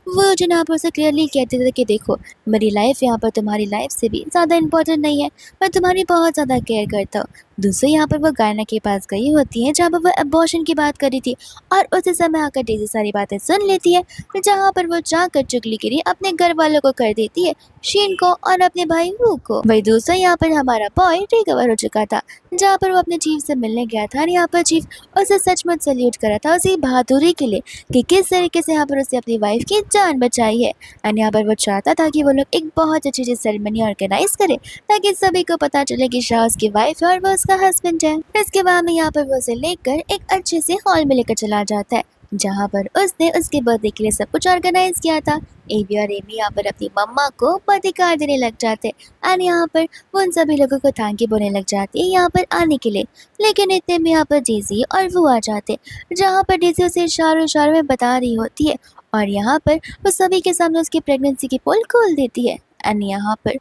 Speaker 1: वो जो यहाँ पर उसे क्लियरली कहते थे कि देखो, मेरी लाइफ यहाँ पर तुम्हारी लाइफ से भी ज़्यादा इम्पोर्टेंट नहीं है, मैं तुम्हारी बहुत ज़्यादा केयर करता हूँ। दूसरी यहाँ पर वो गायना के पास गई होती है जहाँ पर वो अबॉर्शन की बात करी थी, और उसी समय आकर डेज़ी सारी बातें सुन लेती है, जहाँ पर वो जाकर चुगलीगिरी अपने घर वालों को कर देती है, शीन को और अपने भाई वू को। वही दूसरा यहाँ पर हमारा बॉय रिकवर हो चुका था, जहाँ पर वो अपने चीफ से मिलने गया था, और यहाँ पर चीफ उसे सचमुच सल्यूट करा था उसी बहादुरी के लिए कि किस तरीके से यहाँ पर उसने अपनी वाइफ की जान बचाई है। एंड यहाँ पर वो चाहता था कि वो लोग एक बहुत अच्छी सी सेरेमनी ऑर्गेनाइज करें, ताकि सभी को पता चले कि शाह उसकी वाइफ है और वो उसका हस्बैंड है। इसके बाद में यहाँ पर वो उसे लेकर एक अच्छे से हॉल में लेकर चला जाता है, जहाँ पर उसने उसके बर्थडे के लिए सब कुछ ऑर्गेनाइज किया था। एबी और एमी यहाँ पर अपनी मम्मा को बर्थडे कार्ड देने लग जाते हैं, एंड यहाँ पर वो उन सभी लोगों को थैंक यू बोलने लग जाती है यहाँ पर आने के लिए। लेकिन इतने में यहाँ पर डेज़ी और वो आ जाते, जहाँ पर डेज़ी उसे इशारों इशारों में बता रही होती है, और यहाँ पर वो सभी के सामने उसकी प्रेगनेंसी की पोल खोल देती है। एंड यहाँ पर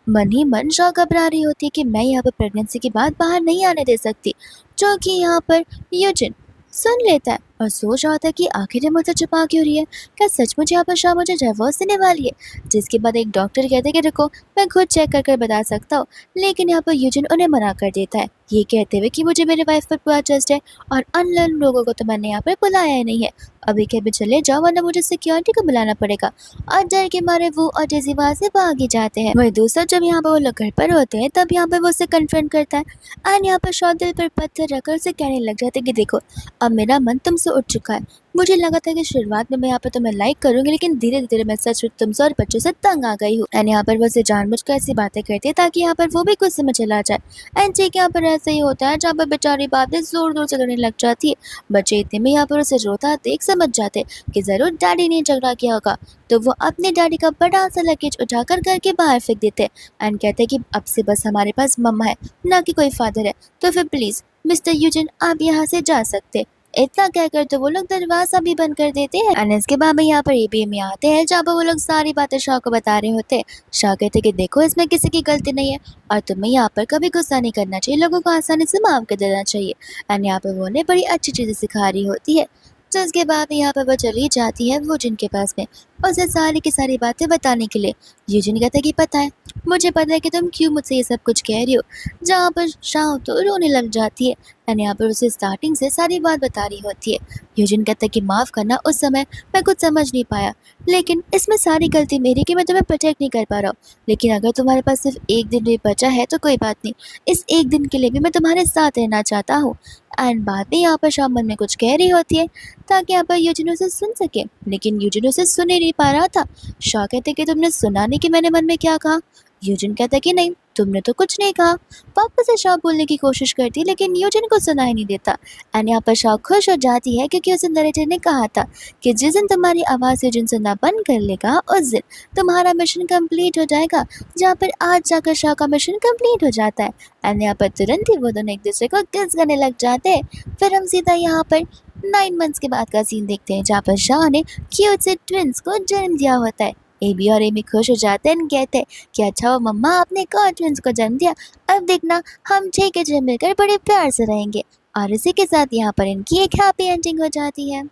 Speaker 1: मन ही मन शॉ घबरा रही होती है कि मैं यहाँ पर प्रेगनेंसी की बात बाहर नहीं आने दे सकती, जो कि यहाँ पर यूजिन सुन लेता है और सोच रहा था कि आखिर ये मुझसे छुपा क्यों रही है, क्या सचमुच यहाँ पर शाह मुझे डिवोर्स देने वाली है। जिसके बाद एक डॉक्टर कहते हैं कि रुको, मैं खुद चेक कर कर बता सकता हूँ, लेकिन यहाँ पर यूजिन उन्हें मना कर देता है, ये कहते हुए कि मुझे मेरे वाइफ पर पूरा ट्रस्ट है, और अनलर्न लोगों को तो मैंने यहाँ पर बुलाया ही नहीं है, अभी के अभी चले जाओ वरना मुझे सिक्योरिटी को बुलाना पड़ेगा। और डर के मारे वो और डेज़ी वहाँ से भाग ही जाते हैं। वही दूसरा जब यहाँ पर वो लोग घर पर होते हैं, तब यहाँ पर वो उसे कन्फ्रंट करता है, एंड यहाँ पर शॉ दिल पर पत्थर रखकर उसे कहने लग जाते हैं कि देखो, अब मेरा मन तुमसे उठ चुका है। मुझे लगा था कि शुरुआत में मैं यहाँ पर तुम्हें लाइक करूंगी, लेकिन धीरे धीरे मैं सच में तुमसे और बच्चों से तंग आ गई हूँ। एंड यहाँ पर वो उसे जानबूझकर ऐसी बातें करती है ताकि यहाँ पर वो भी गुस्से में चला जाए। एंड ठीक यहाँ पर ऐसा ही होता है, जहाँ पर बेचारी बातें जोर जोर से करने लग जाती है। बच्चे इतने में यहाँ पर उसे रोता देख समझ जाते कि जरूर डैडी ने झगड़ा किया होगा, तो वो अपने डैडी का बड़ा सा लगेज उठाकर घर के बाहर फेंक देते एंड कहते कि अब से बस हमारे पास मम्मा है, ना कि कोई फादर है, तो फिर प्लीज मिस्टर यूजिन आप यहाँ से जा सकते। इतना कहकर तो वो लोग दरवाजा भी बंद कर देते हैं। एंड इसके बाद में यहाँ पर एबीए में आते हैं, जहाँ पर वो लोग सारी बातें शाह को बता रहे होते हैं। शाह कहते कि देखो, इसमें किसी की गलती नहीं है, और तुम्हें यहाँ पर कभी गुस्सा नहीं करना चाहिए, लोगों को आसानी से माफ कर देना चाहिए। एंड यहाँ पर वो उन्हें बड़ी अच्छी चीजें सिखा रही होती है। तो उसके बाद यहाँ पर वो चली जाती है यूजिन के पास में, उसे सारी की सारी बातें बताने के लिए। यूजिन कहता है कि पता है, मुझे पता है कि तुम क्यों मुझसे ये सब कुछ कह रही हो। जहाँ पर शाह तो रोने लग जाती है, एंड यहाँ पर उसे स्टार्टिंग से सारी बात बता रही होती है। यूजिन कहता है कि माफ़ करना, उस समय मैं कुछ समझ नहीं पाया, लेकिन इसमें सारी गलती मेरी कि मैं तुम्हें प्रोटेक्ट नहीं कर पा रहा हूँ। लेकिन अगर तुम्हारे पास सिर्फ एक दिन भी बचा है तो कोई बात नहीं, इस एक दिन के लिए भी मैं तुम्हारे साथ रहना चाहता हूँ। एंड बाद में यहाँ पर शाह मन में कुछ कह रही होती है, ताकि यहाँ पर यूजिन उसे सुन सके, लेकिन यूजिन उसे सुन ही नहीं पा रहा था। शाह कहते कि तुमने सुना नहीं कि मैंने मन में क्या कहा। यूजिन कहता कि नहीं, तुमने तो कुछ नहीं कहा। वापस से शाह बोलने की कोशिश करती है, लेकिन यूजिन को सुना ही नहीं देता। एंड यहाँ पर शाह खुश हो जाती है, क्योंकि उसे नरेटर ने कहा था कि जिस दिन तुम्हारी आवाज़ यूजिन सुनना बंद कर लेगा, उस दिन तुम्हारा मिशन कंप्लीट हो जाएगा। जहाँ पर आज जाकर शाह का मिशन कंप्लीट हो जाता है। एंड यहाँ पर तुरंत ही वो दोनों एक दूसरे को किस करने लग जाते हैं। फिर हम सीधा यहाँ पर 9 मंथ्स के बाद का सीन देखते हैं, जहाँ पर शाह ने क्यूट से ट्विंस को जन्म दिया होता है। एबी और एमी खुश हो जाते हैं, कहते हैं कि अच्छा वो मम्मा, आपने एक और ट्विंस को जन्म दिया, अब देखना हम 6 के मिलकर बड़े प्यार से रहेंगे। और इसी के साथ यहाँ पर इनकी एक हैप्पी एंडिंग हो जाती है।